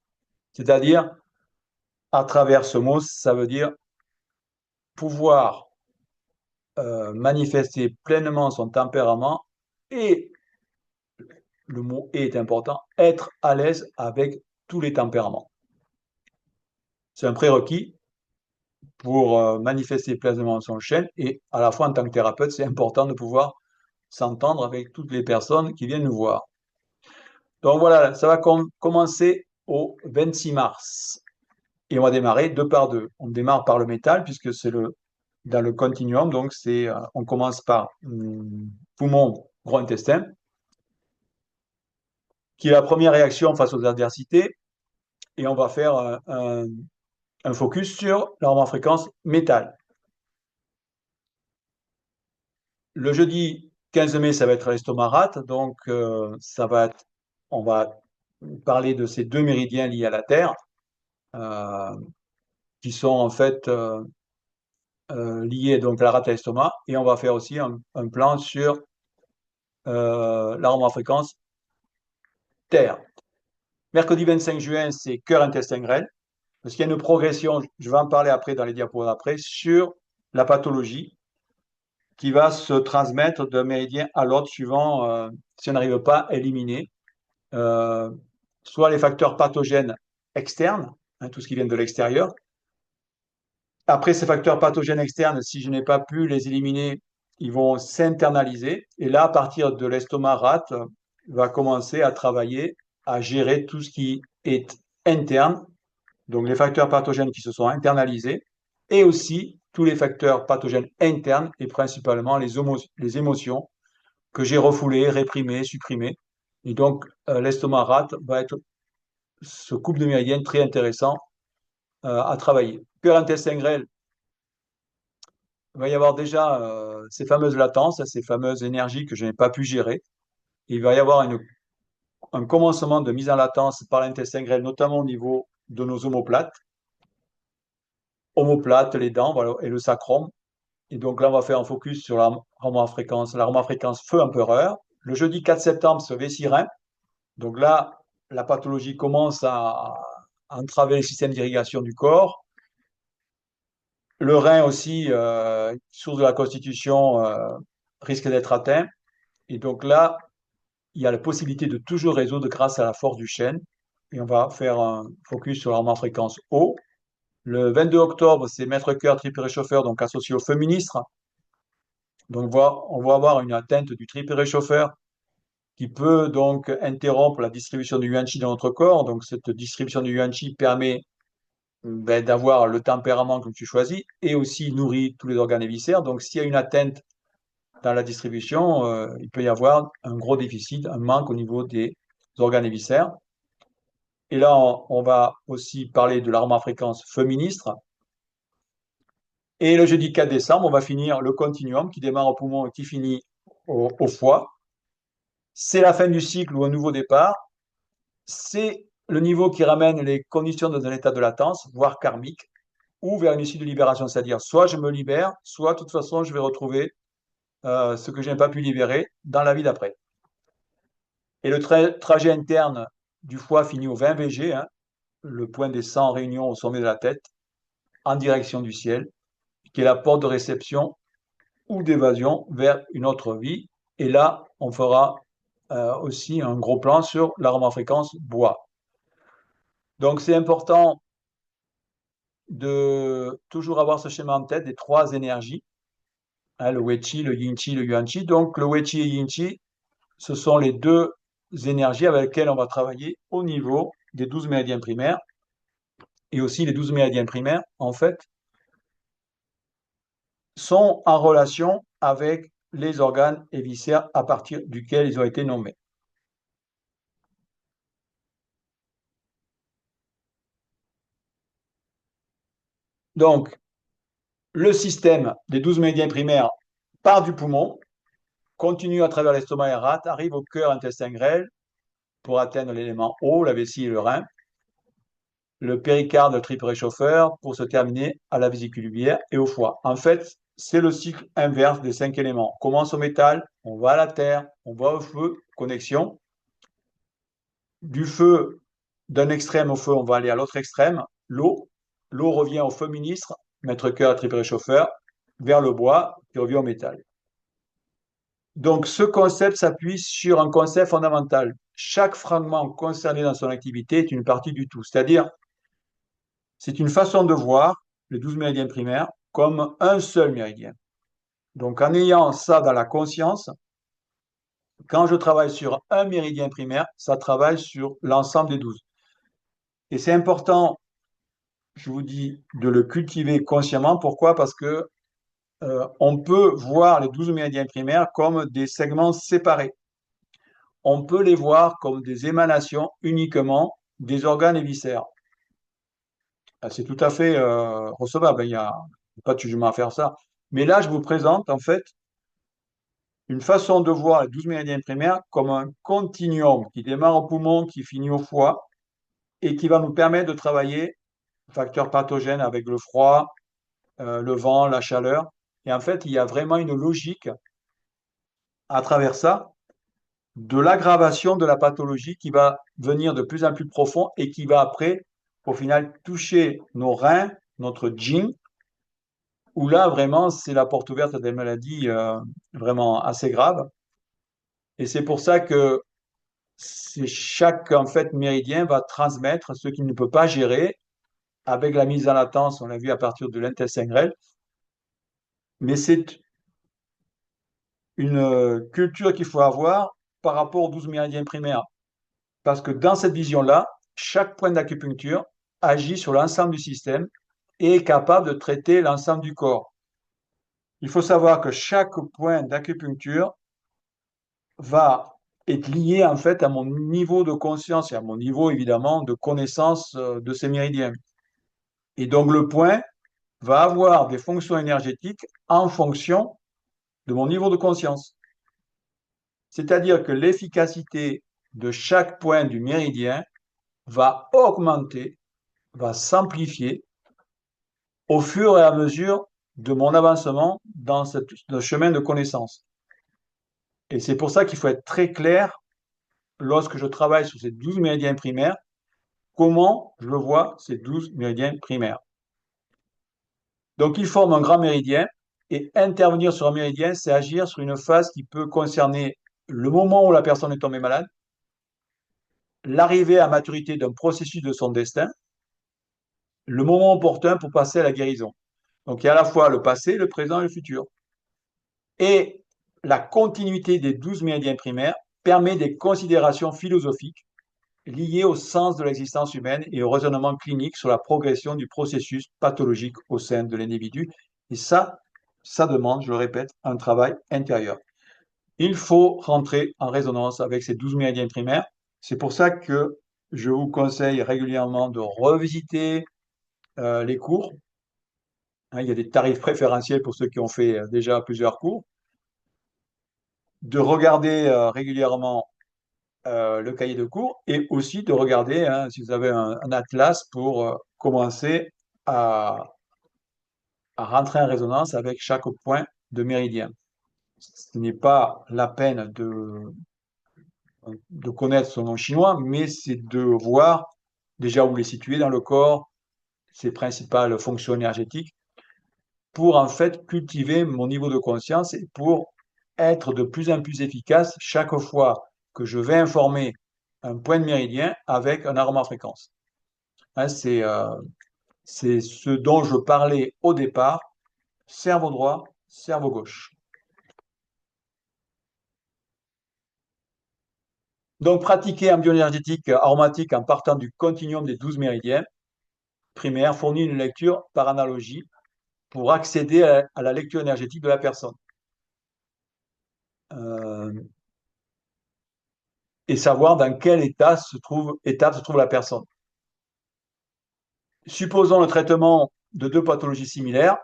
C'est-à-dire, à travers ce mot, ça veut dire pouvoir manifester pleinement son tempérament et, le mot est important, être à l'aise avec tous les tempéraments. C'est un prérequis pour manifester pleinement son chêne et à la fois en tant que thérapeute, c'est important de pouvoir s'entendre avec toutes les personnes qui viennent nous voir. Donc voilà, ça va commencer au 26 mars. Et on va démarrer deux par deux. On démarre par le métal, puisque c'est dans le continuum. Donc, on commence par poumon, gros intestin, qui est la première réaction face aux adversités. Et on va faire un focus sur la fréquence métal. Le jeudi 15 mai, ça va être l'estomac rate. Donc, on va parler de ces deux méridiens liés à la Terre, qui sont en fait liés donc à la rate à l'estomac. Et on va faire aussi un plan sur l'arôme à fréquence Terre. Mercredi 25 juin, c'est cœur intestin grêle, parce qu'il y a une progression, je vais en parler après dans les diapos d'après, sur la pathologie qui va se transmettre d'un méridien à l'autre suivant si on n'arrive pas à éliminer soit les facteurs pathogènes externes, hein, tout ce qui vient de l'extérieur. Après, ces facteurs pathogènes externes, si je n'ai pas pu les éliminer, ils vont s'internaliser. Et là, à partir de l'estomac rate, va commencer à travailler, à gérer tout ce qui est interne, donc les facteurs pathogènes qui se sont internalisés, et aussi tous les facteurs pathogènes internes, et principalement les émotions que j'ai refoulées, réprimées, supprimées. Et donc, l'estomac rate va être ce couple de méridiennes très intéressant à travailler. Cœur intestin grêle, il va y avoir déjà ces fameuses latences, ces fameuses énergies que je n'ai pas pu gérer. Il va y avoir un commencement de mise en latence par l'intestin grêle, notamment au niveau de nos omoplates, les dents, voilà, et le sacrum. Et donc là, on va faire un focus sur la fréquence feu empereur. Le jeudi 4 septembre, c'est vessie-rein. Donc là, la pathologie commence à entraver le système d'irrigation du corps. Le rein aussi, source de la constitution, risque d'être atteint. Et donc là, il y a la possibilité de toujours résoudre grâce à la force du chêne. Et on va faire un focus sur la fréquence haut. Le 22 octobre, c'est maître cœur triple réchauffeur, donc associé au feu ministre. Donc on va avoir une atteinte du triple réchauffeur qui peut donc interrompre la distribution du yuan-chi dans notre corps. Donc cette distribution du yuan-chi permet d'avoir le tempérament que tu choisis et aussi nourrit tous les organes et viscères. Donc s'il y a une atteinte dans la distribution, il peut y avoir un gros déficit, un manque au niveau des organes et viscères. Et là, on va aussi parler de l'arôme à fréquence feu ministre. Et le jeudi 4 décembre, on va finir le continuum qui démarre au poumon et qui finit au foie. C'est la fin du cycle ou un nouveau départ. C'est le niveau qui ramène les conditions dans un état de latence, voire karmique, ou vers une issue de libération, c'est-à-dire soit je me libère, soit de toute façon je vais retrouver ce que je n'ai pas pu libérer dans la vie d'après. Et le trajet interne du foie finit au 20 VG, hein, le point des 100 réunions au sommet de la tête, en direction du ciel, qui est la porte de réception ou d'évasion vers une autre vie. Et là, on fera aussi un gros plan sur l'arômafréquence bois. Donc, c'est important de toujours avoir ce schéma en tête des trois énergies, hein, le Wei-Chi, le Yin-Chi, le Yuan-Chi. Donc, le Wei-Chi et Yin-Chi, ce sont les deux énergies avec lesquelles on va travailler au niveau des 12 méridiens primaires. Et aussi, les 12 méridiens primaires, en fait, sont en relation avec les organes et viscères à partir duquel ils ont été nommés. Donc, le système des 12 méridiens primaires part du poumon, continue à travers l'estomac et la rate, arrive au cœur intestin grêle pour atteindre l'élément eau, la vessie et le rein, le péricarde, le triple réchauffeur, pour se terminer à la vésicule biliaire et au foie. En fait, c'est le cycle inverse des 5 éléments. On commence au métal, on va à la terre, on va au feu, connexion. Du feu, d'un extrême au feu, on va aller à l'autre extrême, l'eau. L'eau revient au feu ministre, maître cœur, triple réchauffeur, vers le bois, qui revient au métal. Donc, ce concept s'appuie sur un concept fondamental. Chaque fragment concerné dans son activité est une partie du tout. C'est-à-dire, c'est une façon de voir les 12 méridiens primaires comme un seul méridien. Donc, en ayant ça dans la conscience, quand je travaille sur un méridien primaire, ça travaille sur l'ensemble des 12. Et c'est important, je vous dis, de le cultiver consciemment. Pourquoi? Parce que on peut voir les 12 méridiens primaires comme des segments séparés. On peut les voir comme des émanations uniquement des organes et viscères. C'est tout à fait recevable, il n'y a pas de jugement à faire ça. Mais là, je vous présente en fait une façon de voir les 12 méridiens primaires comme un continuum qui démarre au poumon, qui finit au foie et qui va nous permettre de travailler facteurs pathogènes avec le froid, le vent, la chaleur. Et en fait, il y a vraiment une logique à travers ça de l'aggravation de la pathologie qui va venir de plus en plus profond et qui va après, au final, toucher nos reins, notre jing, où là, vraiment, c'est la porte ouverte à des maladies vraiment assez graves. Et c'est pour ça que chaque en fait, méridien va transmettre ce qu'il ne peut pas gérer avec la mise en latence, on l'a vu à partir de l'intestin grêle. Mais c'est une culture qu'il faut avoir par rapport aux 12 méridiens primaires. Parce que dans cette vision-là, chaque point d'acupuncture agit sur l'ensemble du système et est capable de traiter l'ensemble du corps. Il faut savoir que chaque point d'acupuncture va être lié en fait à mon niveau de conscience et à mon niveau évidemment de connaissance de ces méridiens. Et donc le point va avoir des fonctions énergétiques en fonction de mon niveau de conscience. C'est-à-dire que l'efficacité de chaque point du méridien va augmenter, va s'amplifier au fur et à mesure de mon avancement dans ce chemin de connaissance. Et c'est pour ça qu'il faut être très clair lorsque je travaille sur ces 12 méridiens primaires, comment je vois ces 12 méridiens primaires. Donc, ils forment un grand méridien et intervenir sur un méridien, c'est agir sur une phase qui peut concerner le moment où la personne est tombée malade, l'arrivée à maturité d'un processus de son destin, le moment opportun pour passer à la guérison. Donc, il y a à la fois le passé, le présent et le futur. Et la continuité des 12 méridiens primaires permet des considérations philosophiques liées au sens de l'existence humaine et au raisonnement clinique sur la progression du processus pathologique au sein de l'individu. Et ça demande, je le répète, un travail intérieur. Il faut rentrer en résonance avec ces 12 méridiens primaires. C'est pour ça que je vous conseille régulièrement de revisiter les cours. Hein, il y a des tarifs préférentiels pour ceux qui ont fait déjà plusieurs cours. De regarder régulièrement le cahier de cours et aussi de regarder hein, si vous avez un atlas pour commencer à, à rentrer en résonance avec chaque point de méridien. Ce n'est pas la peine de connaître son nom chinois, mais c'est de voir déjà où il est situé dans le corps, ses principales fonctions énergétiques, pour en fait cultiver mon niveau de conscience et pour être de plus en plus efficace chaque fois que je vais informer un point de méridien avec un arôme à fréquence. Hein, c'est ce dont je parlais au départ, cerveau droit, cerveau gauche. Donc, pratiquer un bioénergétique aromatique en partant du continuum des 12 méridiens primaires fournit une lecture par analogie pour accéder à la lecture énergétique de la personne. Euh, et savoir dans quel étape se trouve la personne. Supposons le traitement de deux pathologies similaires,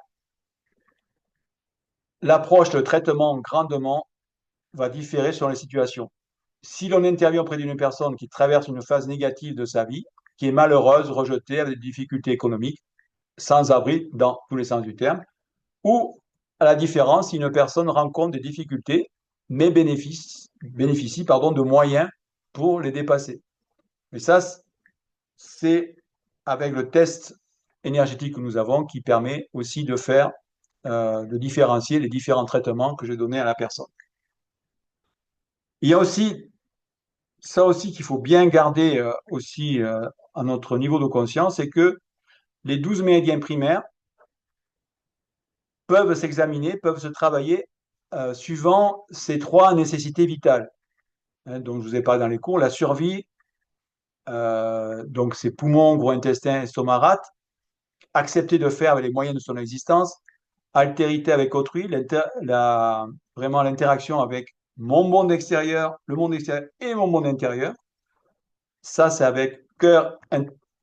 l'approche de traitement grandement va différer selon les situations. Si l'on intervient auprès d'une personne qui traverse une phase négative de sa vie, qui est malheureuse, rejetée, avec des difficultés économiques, sans abri dans tous les sens du terme, ou à la différence, si une personne rencontre des difficultés, mais bénéficie de moyens pour les dépasser. Mais ça, c'est avec le test énergétique que nous avons qui permet aussi de faire, de différencier les différents traitements que j'ai donnés à la personne. Il y a aussi ça aussi qu'il faut bien garder aussi à notre niveau de conscience, c'est que les 12 méridiens primaires peuvent s'examiner, peuvent se travailler suivant ces trois nécessités vitales. Hein, dont je vous ai parlé dans les cours, la survie, donc c'est poumons, gros intestin, estomac, rate, accepter de faire avec les moyens de son existence, altérité avec autrui, vraiment l'interaction avec mon monde extérieur, le monde extérieur et mon monde intérieur. Ça, c'est avec cœur,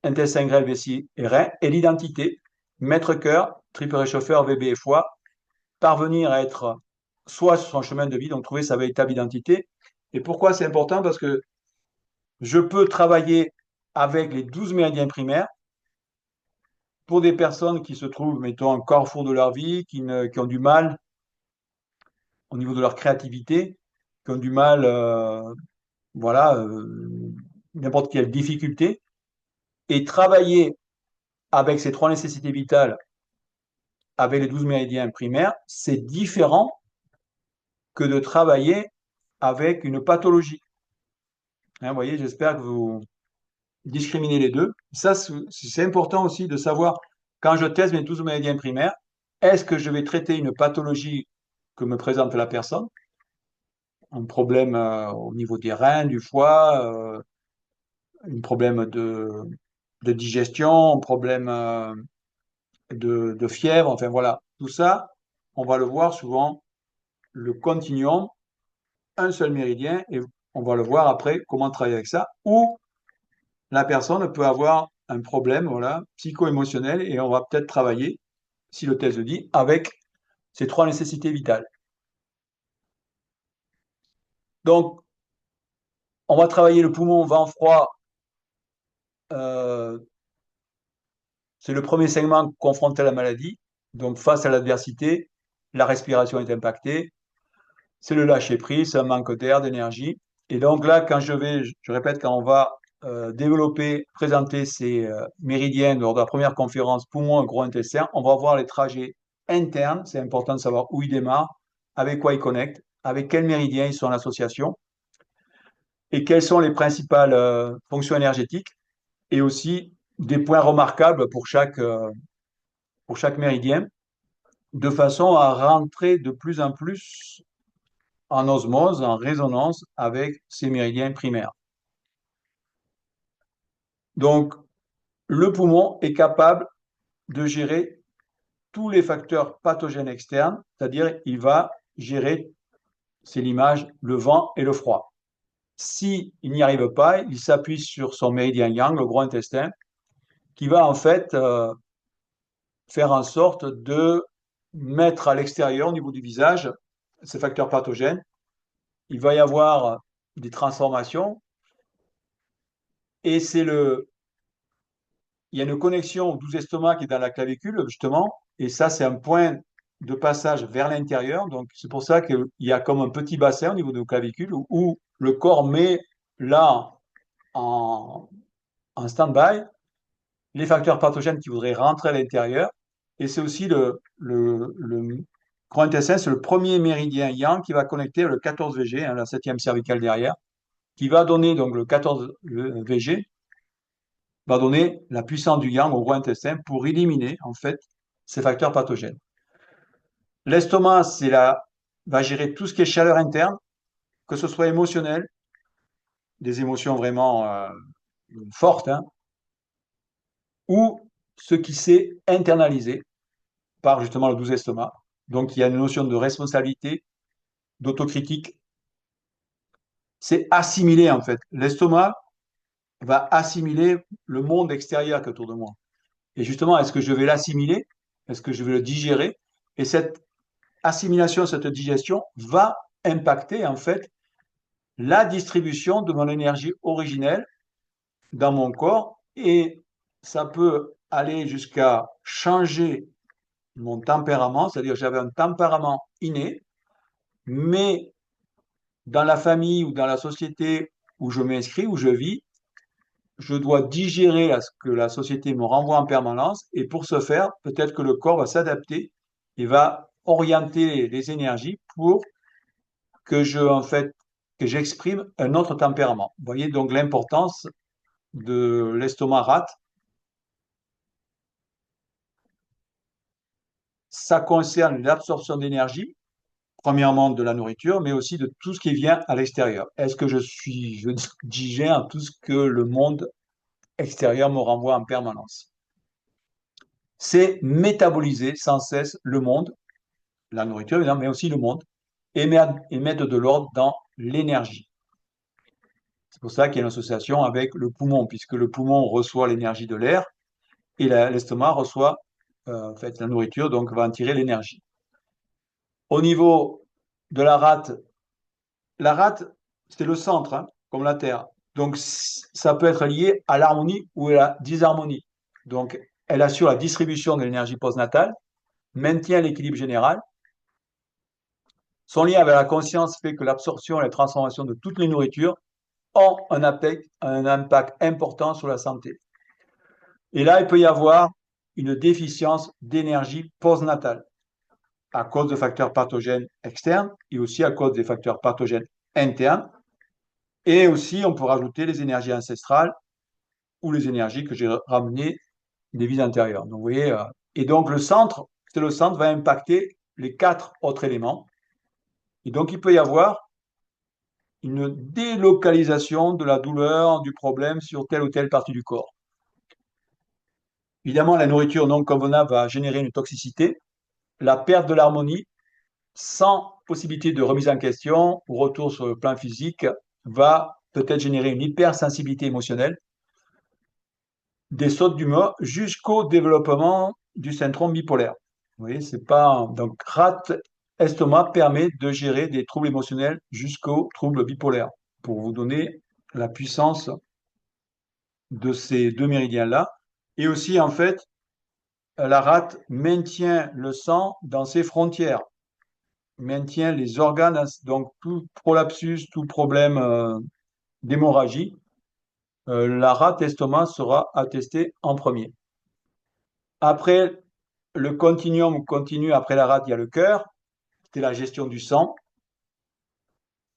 intestin grêle, vessie et rein. Et l'identité, maître cœur, triple réchauffeur, VB et foie, parvenir à être soit sur son chemin de vie, donc trouver sa véritable identité. Et pourquoi c'est important? Parce que je peux travailler avec les 12 méridiens primaires pour des personnes qui se trouvent, mettons, en carrefour de leur vie, qui ont du mal au niveau de leur créativité, qui ont du mal, voilà, n'importe quelle difficulté, et travailler avec ces trois nécessités vitales, avec les 12 méridiens primaires, c'est différent que de travailler avec une pathologie. Hein, vous voyez, j'espère que vous discriminez les deux. Ça, c'est important aussi de savoir, quand je teste mes 12 méridiens primaires, est-ce que je vais traiter une pathologie que me présente la personne, un problème au niveau des reins, du foie, un problème de digestion, un problème de fièvre, enfin voilà, tout ça, on va le voir souvent, le continuum, un seul méridien, et on va le voir après comment travailler avec ça, ou la personne peut avoir un problème voilà, psycho-émotionnel et on va peut-être travailler, si le test le dit, avec ces trois nécessités vitales. Donc, on va travailler le poumon, vent froid, euh, c'est le premier segment confronté à la maladie. Donc, face à l'adversité, la respiration est impactée, c'est le lâcher-prise, c'est un manque d'air, d'énergie. Et donc là, quand je répète, quand on va développer, présenter ces méridiens lors de la première conférence poumon et gros intestin, on va voir les trajets internes, c'est important de savoir où ils démarrent, avec quoi ils connectent, avec quels méridiens ils sont en association, et quelles sont les principales fonctions énergétiques, et aussi des points remarquables pour chaque méridien, de façon à rentrer de plus en plus en osmose, en résonance avec ces méridiens primaires. Donc, le poumon est capable de gérer tous les facteurs pathogènes externes, c'est-à-dire il va gérer, c'est l'image, le vent et le froid. S'il n'y arrive pas, il s'appuie sur son méridien yang, le gros intestin, qui va en fait faire en sorte de mettre à l'extérieur, au niveau du visage, ces facteurs pathogènes. Il va y avoir des transformations, Et il y a une connexion au doux estomac qui est dans la clavicule, justement, et ça, c'est un point de passage vers l'intérieur. Donc, c'est pour ça qu'il y a comme un petit bassin au niveau de la clavicule où le corps met là en, en stand-by les facteurs pathogènes qui voudraient rentrer à l'intérieur. Et c'est aussi le grand intestin, c'est le premier méridien yang qui va connecter le 14 VG, hein, la septième cervicale derrière, qui va donner donc le 14 VG, va donner la puissance du yang au gros intestin pour éliminer en fait ces facteurs pathogènes. L'estomac, va gérer tout ce qui est chaleur interne, que ce soit émotionnel, des émotions vraiment fortes, hein, ou ce qui s'est internalisé par justement le doux estomac. Donc il y a une notion de responsabilité, d'autocritique. C'est assimiler en fait. L'estomac va assimiler le monde extérieur qui est autour de moi. Et justement, est-ce que je vais l'assimiler? Est-ce que je vais le digérer? Et cette assimilation, cette digestion va impacter en fait la distribution de mon énergie originelle dans mon corps et ça peut aller jusqu'à changer mon tempérament, c'est-à-dire que j'avais un tempérament inné, mais dans la famille ou dans la société où je m'inscris, où je vis, je dois digérer ce que la société me renvoie en permanence et pour ce faire, peut-être que le corps va s'adapter et va orienter les énergies pour en fait, que j'exprime un autre tempérament. Vous voyez donc l'importance de l'estomac rat. Ça concerne l'absorption d'énergie, premièrement de la nourriture, mais aussi de tout ce qui vient à l'extérieur. Est-ce que je digère tout ce que le monde extérieur me renvoie en permanence? C'est métaboliser sans cesse le monde, la nourriture évidemment, mais aussi le monde, et mettre de l'ordre dans l'énergie. C'est pour ça qu'il y a une association avec le poumon, puisque le poumon reçoit l'énergie de l'air et l'estomac reçoit en fait, la nourriture, donc va en tirer l'énergie. Au niveau de la rate, c'est le centre, hein, comme la Terre. Donc, ça peut être lié à l'harmonie ou à la disharmonie. Donc, elle assure la distribution de l'énergie postnatale, maintient l'équilibre général. Son lien avec la conscience fait que l'absorption et la transformation de toutes les nourritures ont un impact important sur la santé. Et là, il peut y avoir une déficience d'énergie postnatale à cause de facteurs pathogènes externes et aussi à cause des facteurs pathogènes internes. Et aussi, on peut rajouter les énergies ancestrales ou les énergies que j'ai ramenées des vies antérieures. Donc, vous voyez, et donc le centre va impacter les quatre autres éléments. Et donc, il peut y avoir une délocalisation de la douleur, du problème sur telle ou telle partie du corps. Évidemment, la nourriture non convenable va générer une toxicité, la perte de l'harmonie, sans possibilité de remise en question ou retour sur le plan physique, va peut-être générer une hypersensibilité émotionnelle, des sautes d'humeur jusqu'au développement du syndrome bipolaire. Vous voyez, c'est pas. Donc, RAT estomac permet de gérer des troubles émotionnels jusqu'aux troubles bipolaires, pour vous donner la puissance de ces deux méridiens-là. Et aussi, en fait, la rate maintient le sang dans ses frontières, maintient les organes, donc tout prolapsus, tout problème d'hémorragie, la rate estomac sera attestée en premier. Après, le continuum continue, après la rate, il y a le cœur, c'est la gestion du sang.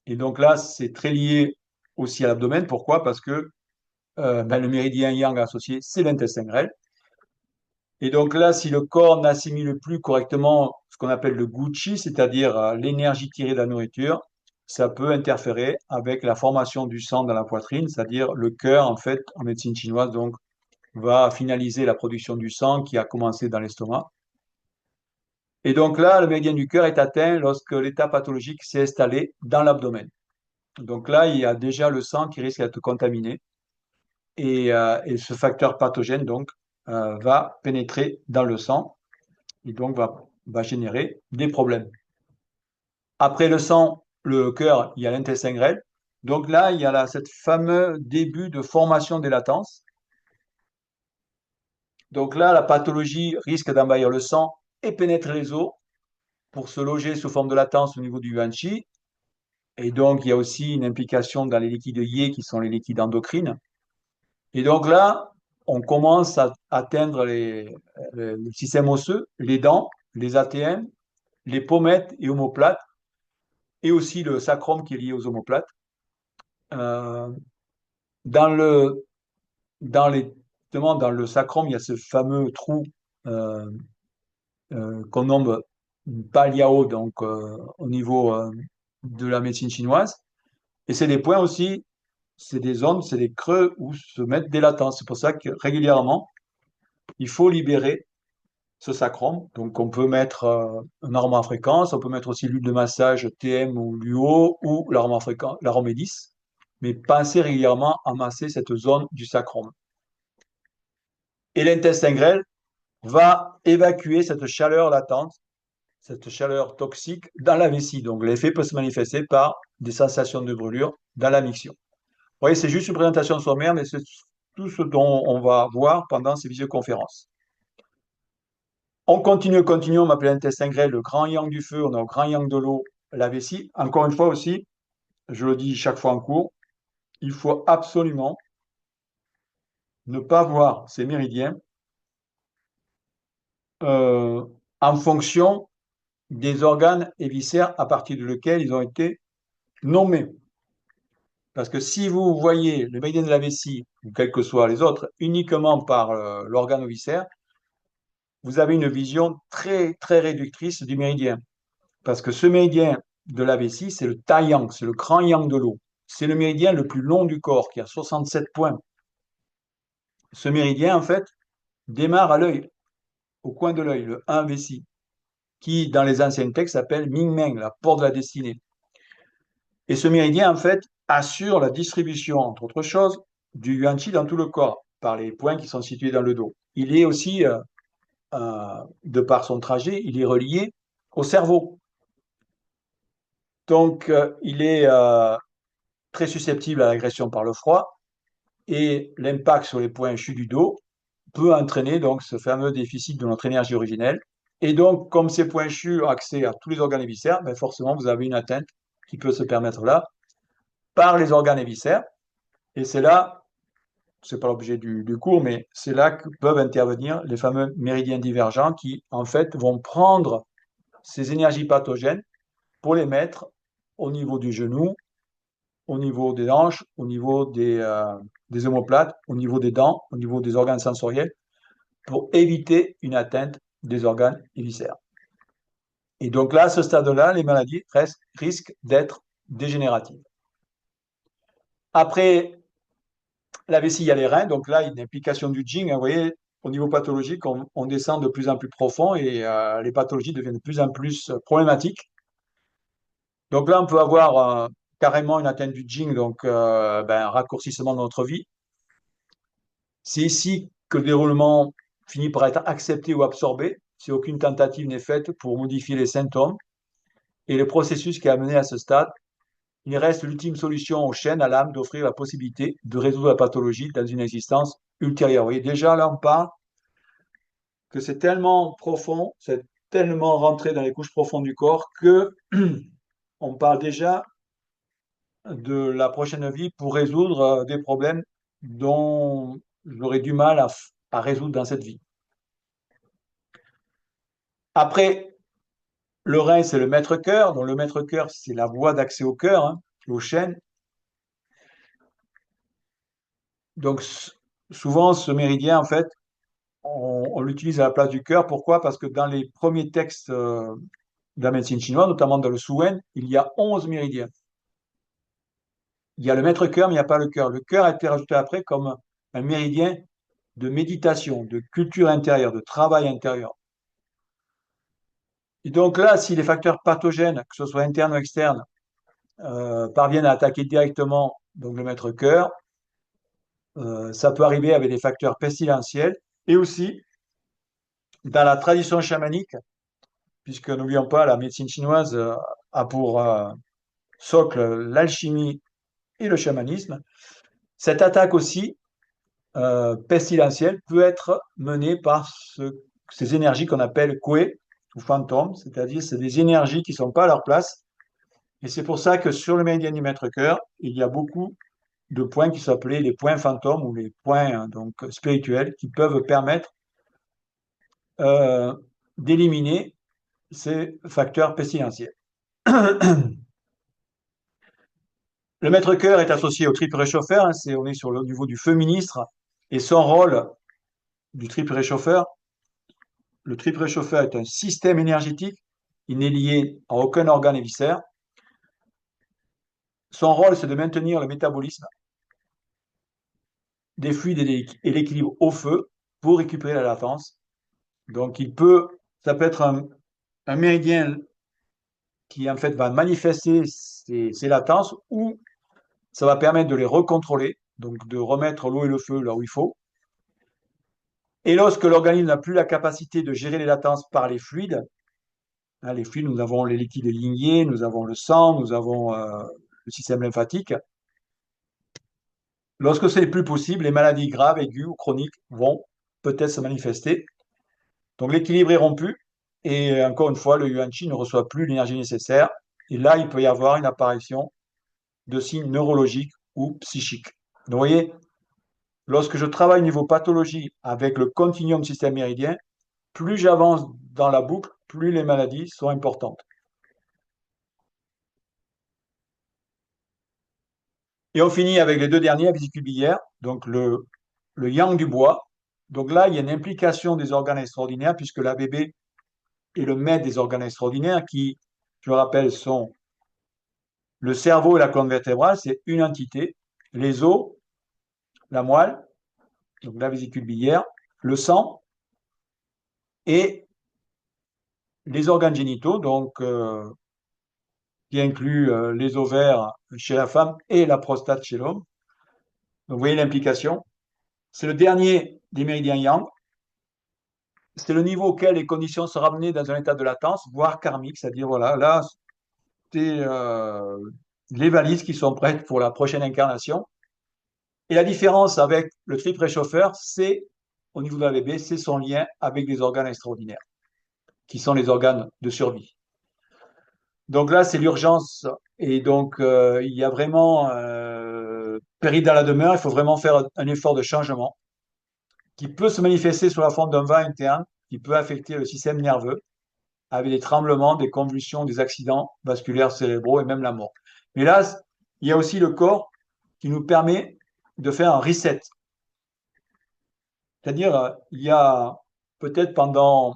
Et donc là, c'est très lié aussi à l'abdomen. Pourquoi? Parce que le méridien yang associé, c'est l'intestin grêle. Et donc là, si le corps n'assimile plus correctement ce qu'on appelle le Gucci, c'est-à-dire l'énergie tirée de la nourriture, ça peut interférer avec la formation du sang dans la poitrine, c'est-à-dire le cœur, en fait, en médecine chinoise, donc, va finaliser la production du sang qui a commencé dans l'estomac. Et donc là, le méridien du cœur est atteint lorsque l'état pathologique s'est installé dans l'abdomen. Donc là, il y a déjà le sang qui risque d'être contaminé et ce facteur pathogène donc va pénétrer dans le sang et donc va générer des problèmes. Après le sang, le cœur, il y a l'intestin grêle. Donc là, il y a là, cette fameux début de formation des latences. Donc là, la pathologie risque d'envahir le sang et pénétrer les os pour se loger sous forme de latence au niveau du yuan-chi. Et donc, il y a aussi une implication dans les liquides Ye qui sont les liquides endocrines. Et donc là, on commence à atteindre le système osseux, les dents, les ATM, les pommettes et omoplates, et aussi le sacrum qui est lié aux omoplates. Euh, dans le, dans les, justement, dans le sacrum, il y a ce fameux trou euh, qu'on nomme Paliao, donc au niveau de la médecine chinoise. Et c'est des points aussi, c'est des zones, c'est des creux où se mettent des latences. C'est pour ça que régulièrement, il faut libérer ce sacrum. Donc on peut mettre un arôme à fréquence, on peut mettre aussi l'huile de massage TM ou LUO ou l'arôme à fréquence, l'arôme 10, mais pensez régulièrement à masser cette zone du sacrum. Et l'intestin grêle va évacuer cette chaleur latente, cette chaleur toxique dans la vessie. Donc l'effet peut se manifester par des sensations de brûlure dans la miction. Vous voyez, c'est juste une présentation sommaire, mais c'est tout ce dont on va voir pendant ces visioconférences. On continue, on m'appelle l'intestin grêle, le grand yang du feu, on a le grand yang de l'eau, la vessie. Encore une fois aussi, je le dis chaque fois en cours, il faut absolument ne pas voir ces méridiens euh, en fonction des organes et viscères à partir de lesquels ils ont été nommés. Parce que si vous voyez le méridien de la vessie, ou quels que soient les autres, uniquement par l'organe ou viscère, vous avez une vision très, très réductrice du méridien. Parce que ce méridien de la vessie, c'est le taiyang, c'est le grand yang de l'eau. C'est le méridien le plus long du corps, qui a 67 points. Ce méridien, en fait, démarre à l'œil, au coin de l'œil, le 1 vessie, qui, dans les anciens textes, s'appelle Mingmeng, la porte de la destinée. Et ce méridien, en fait, assure la distribution, entre autres choses, du yuan-chi dans tout le corps, par les points qui sont situés dans le dos. Il est aussi, de par son trajet, il est relié au cerveau. Donc, il est très susceptible à l'agression par le froid et l'impact sur les points chus du dos peut entraîner donc ce fameux déficit de notre énergie originelle. Et donc, comme ces points chus ont accès à tous les organes et viscères, ben forcément, vous avez une atteinte qui peut se permettre là par les organes et viscères. Et c'est là, c'est pas l'objet du cours, mais c'est là que peuvent intervenir les fameux méridiens divergents qui, en fait, vont prendre ces énergies pathogènes pour les mettre au niveau du genou, au niveau des hanches, au niveau des omoplates, au niveau des dents, au niveau des organes sensoriels, pour éviter une atteinte des organes et viscères. Et donc là, à ce stade-là, les maladies risquent d'être dégénératives. Après la vessie, il y a les reins. Donc là, il y a une implication du Jing. Vous voyez, au niveau pathologique, on descend de plus en plus profond et les pathologies deviennent de plus en plus problématiques. Donc là, on peut avoir carrément une atteinte du Jing, donc un raccourcissement de notre vie. C'est ici que le déroulement finit par être accepté ou absorbé si aucune tentative n'est faite pour modifier les symptômes. Et le processus qui a mené à ce stade, il reste l'ultime solution aux chaînes, à l'âme, d'offrir la possibilité de résoudre la pathologie dans une existence ultérieure. Vous voyez, déjà là, on parle que c'est tellement profond, c'est tellement rentré dans les couches profondes du corps que on parle déjà de la prochaine vie pour résoudre des problèmes dont j'aurais du mal à résoudre dans cette vie. Après, le rein, c'est le maître-cœur. Donc, le maître-cœur, c'est la voie d'accès au cœur, hein, aux chaînes. Donc, souvent, ce méridien, en fait, on l'utilise à la place du cœur. Pourquoi? Parce que dans les premiers textes de la médecine chinoise, notamment dans le Suen, il y a 11 méridiens. Il y a le maître-cœur, mais il n'y a pas le cœur. Le cœur a été rajouté après comme un méridien de méditation, de culture intérieure, de travail intérieur. Et donc là, si les facteurs pathogènes, que ce soit internes ou externes, parviennent à attaquer directement donc le maître-cœur, ça peut arriver avec des facteurs pestilentiels et aussi dans la tradition chamanique, puisque n'oublions pas, la médecine chinoise a pour socle l'alchimie et le chamanisme. Cette attaque aussi pestilentielle peut être menée par ces énergies qu'on appelle kwe ou fantômes, c'est-à-dire c'est des énergies qui ne sont pas à leur place. Et c'est pour ça que sur le méridien du maître-cœur, il y a beaucoup de points qui sont appelés les points fantômes ou les points donc spirituels qui peuvent permettre euh, d'éliminer ces facteurs pestilentiels. Le maître-cœur est associé au triple réchauffeur, hein, on est sur le niveau du feu ministre, et son rôle du triple réchauffeur, le triple réchauffeur est un système énergétique, il n'est lié à aucun organe et viscère. Son rôle, c'est de maintenir le métabolisme des fluides et l'équilibre au feu pour récupérer la latence. Donc, ça peut être un méridien qui en fait va manifester ces latences ou ça va permettre de les recontrôler, donc de remettre l'eau et le feu là où il faut. Et lorsque l'organisme n'a plus la capacité de gérer les latences par les fluides, nous avons les liquides lignés, nous avons le sang, nous avons le système lymphatique. Lorsque ce n'est plus possible, les maladies graves, aiguës ou chroniques vont peut-être se manifester. Donc l'équilibre est rompu et encore une fois, le yuan chi ne reçoit plus l'énergie nécessaire. Et là, il peut y avoir une apparition de signes neurologiques ou psychiques. Donc vous voyez, lorsque je travaille au niveau pathologie avec le continuum système méridien, plus j'avance dans la boucle, plus les maladies sont importantes. Et on finit avec les deux derniers, la vésicule biliaire, donc le yang du bois. Donc là, il y a une implication des organes extraordinaires, puisque l'ABB est le maître des organes extraordinaires qui, je le rappelle, sont le cerveau et la colonne vertébrale, c'est une entité, les os, la moelle, donc la vésicule biliaire, le sang et les organes génitaux, donc qui inclut les ovaires chez la femme et la prostate chez l'homme. Donc vous voyez l'implication. C'est le dernier des méridiens yang. C'est le niveau auquel les conditions sont ramenées dans un état de latence, voire karmique, c'est-à-dire voilà, là, c'est les valises qui sont prêtes pour la prochaine incarnation. Et la différence avec le triple réchauffeur, c'est au niveau de la bébé, c'est son lien avec les organes extraordinaires, qui sont les organes de survie. Donc là, c'est l'urgence. Et donc, il y a vraiment péril dans la demeure. Il faut vraiment faire un effort de changement qui peut se manifester sous la forme d'un vent interne, qui peut affecter le système nerveux, avec des tremblements, des convulsions, des accidents vasculaires cérébraux et même la mort. Mais là, il y a aussi le corps qui nous permet de faire un reset. C'est-à-dire, il y a peut-être pendant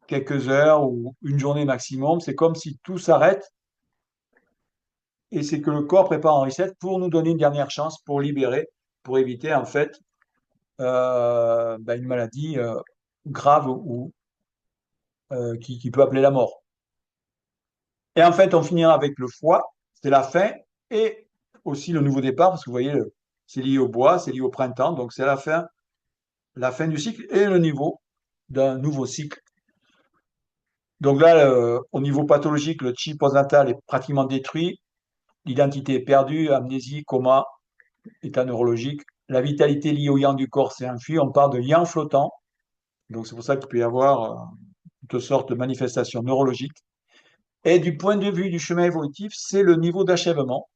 quelques heures ou une journée maximum, c'est comme si tout s'arrête et c'est que le corps prépare un reset pour nous donner une dernière chance pour libérer, pour éviter en fait une maladie grave ou qui peut appeler la mort. Et en fait, on finira avec le foie, c'est la fin, et aussi le nouveau départ, parce que vous voyez, c'est lié au bois, c'est lié au printemps, donc c'est la fin du cycle et le niveau d'un nouveau cycle. Donc là, au niveau pathologique, le chi postnatal est pratiquement détruit, l'identité est perdue, amnésie, coma, état neurologique. La vitalité liée au yang du corps s'est enfuie, on parle de yang flottant, donc c'est pour ça qu'il peut y avoir toutes sortes de manifestations neurologiques. Et du point de vue du chemin évolutif, c'est le niveau d'achèvement.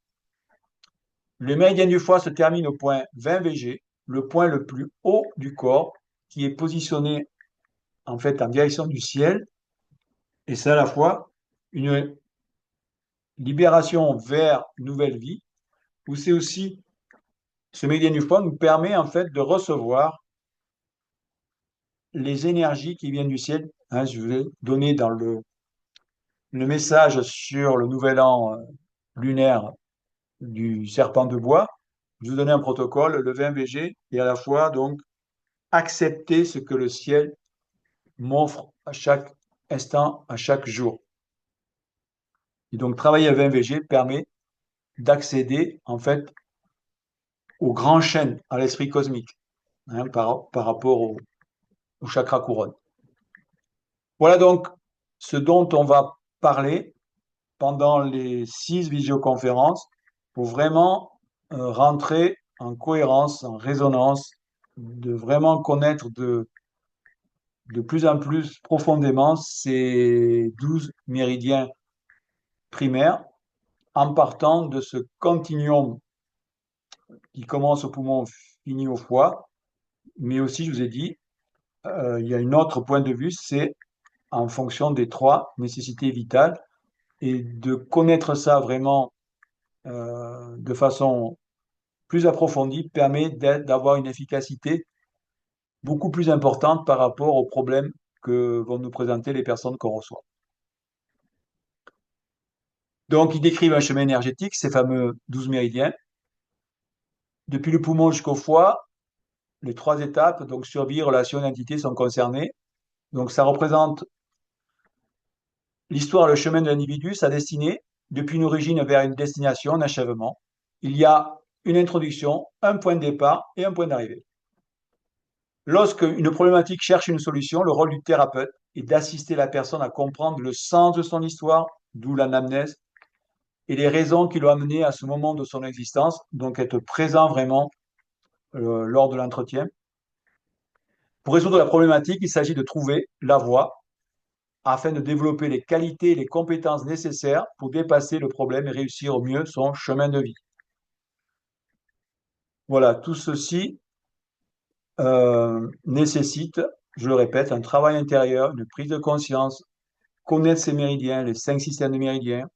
Le méridien du foie se termine au point 20 VG, le point le plus haut du corps, qui est positionné en fait en direction du ciel, et c'est à la fois une libération vers une nouvelle vie, où c'est aussi ce méridien du foie nous permet en fait de recevoir les énergies qui viennent du ciel. Hein, je vous ai donné dans le message sur le nouvel an lunaire du serpent de bois. Je vous donnais un protocole, le 20 VG, et à la fois donc accepter ce que le ciel m'offre à chaque instant, à chaque jour. Et donc travailler à 20 VG permet d'accéder en fait aux grands chaînes, à l'esprit cosmique, hein, par rapport au chakra couronne. Voilà donc ce dont on va parler pendant les 6 visioconférences. pour vraiment rentrer en cohérence, en résonance, de vraiment connaître de plus en plus profondément ces 12 méridiens primaires en partant de ce continuum qui commence au poumon, finit au foie. Mais aussi, je vous ai dit, il y a une autre point de vue, c'est en fonction des trois nécessités vitales et de connaître ça vraiment de façon plus approfondie permet d'avoir une efficacité beaucoup plus importante par rapport aux problèmes que vont nous présenter les personnes qu'on reçoit. Donc, ils décrivent un chemin énergétique, ces fameux 12 méridiens, depuis le poumon jusqu'au foie, les trois étapes, donc survie, relation, identité, sont concernées. Donc, ça représente l'histoire, le chemin de l'individu, sa destinée, depuis une origine vers une destination, un achèvement. Il y a une introduction, un point de départ et un point d'arrivée. Lorsque une problématique cherche une solution, le rôle du thérapeute est d'assister la personne à comprendre le sens de son histoire, d'où l'anamnèse, et les raisons qui l'ont amené à ce moment de son existence, donc être présent vraiment lors de l'entretien. Pour résoudre la problématique, il s'agit de trouver la voie afin de développer les qualités et les compétences nécessaires pour dépasser le problème et réussir au mieux son chemin de vie. Voilà, tout ceci nécessite, je le répète, un travail intérieur, une prise de conscience, connaître ces méridiens, les 5 systèmes de méridiens,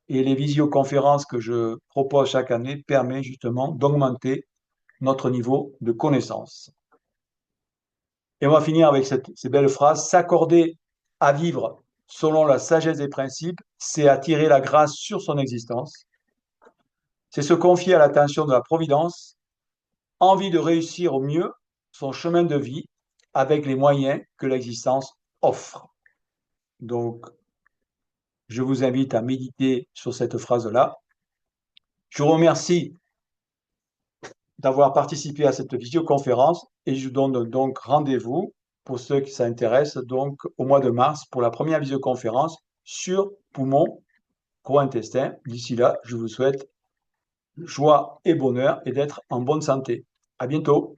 et les visioconférences que je propose chaque année permettent justement d'augmenter notre niveau de connaissance. Et on va finir avec ces belles phrases. S'accorder à vivre selon la sagesse des principes, c'est attirer la grâce sur son existence. C'est se confier à l'attention de la providence, envie de réussir au mieux son chemin de vie avec les moyens que l'existence offre. Donc, je vous invite à méditer sur cette phrase-là. Je vous remercie d'avoir participé à cette visioconférence et je vous donne donc rendez-vous pour ceux qui s'intéressent donc au mois de mars pour la première visioconférence sur poumon, gros-intestin. D'ici là, je vous souhaite joie et bonheur et d'être en bonne santé. À bientôt.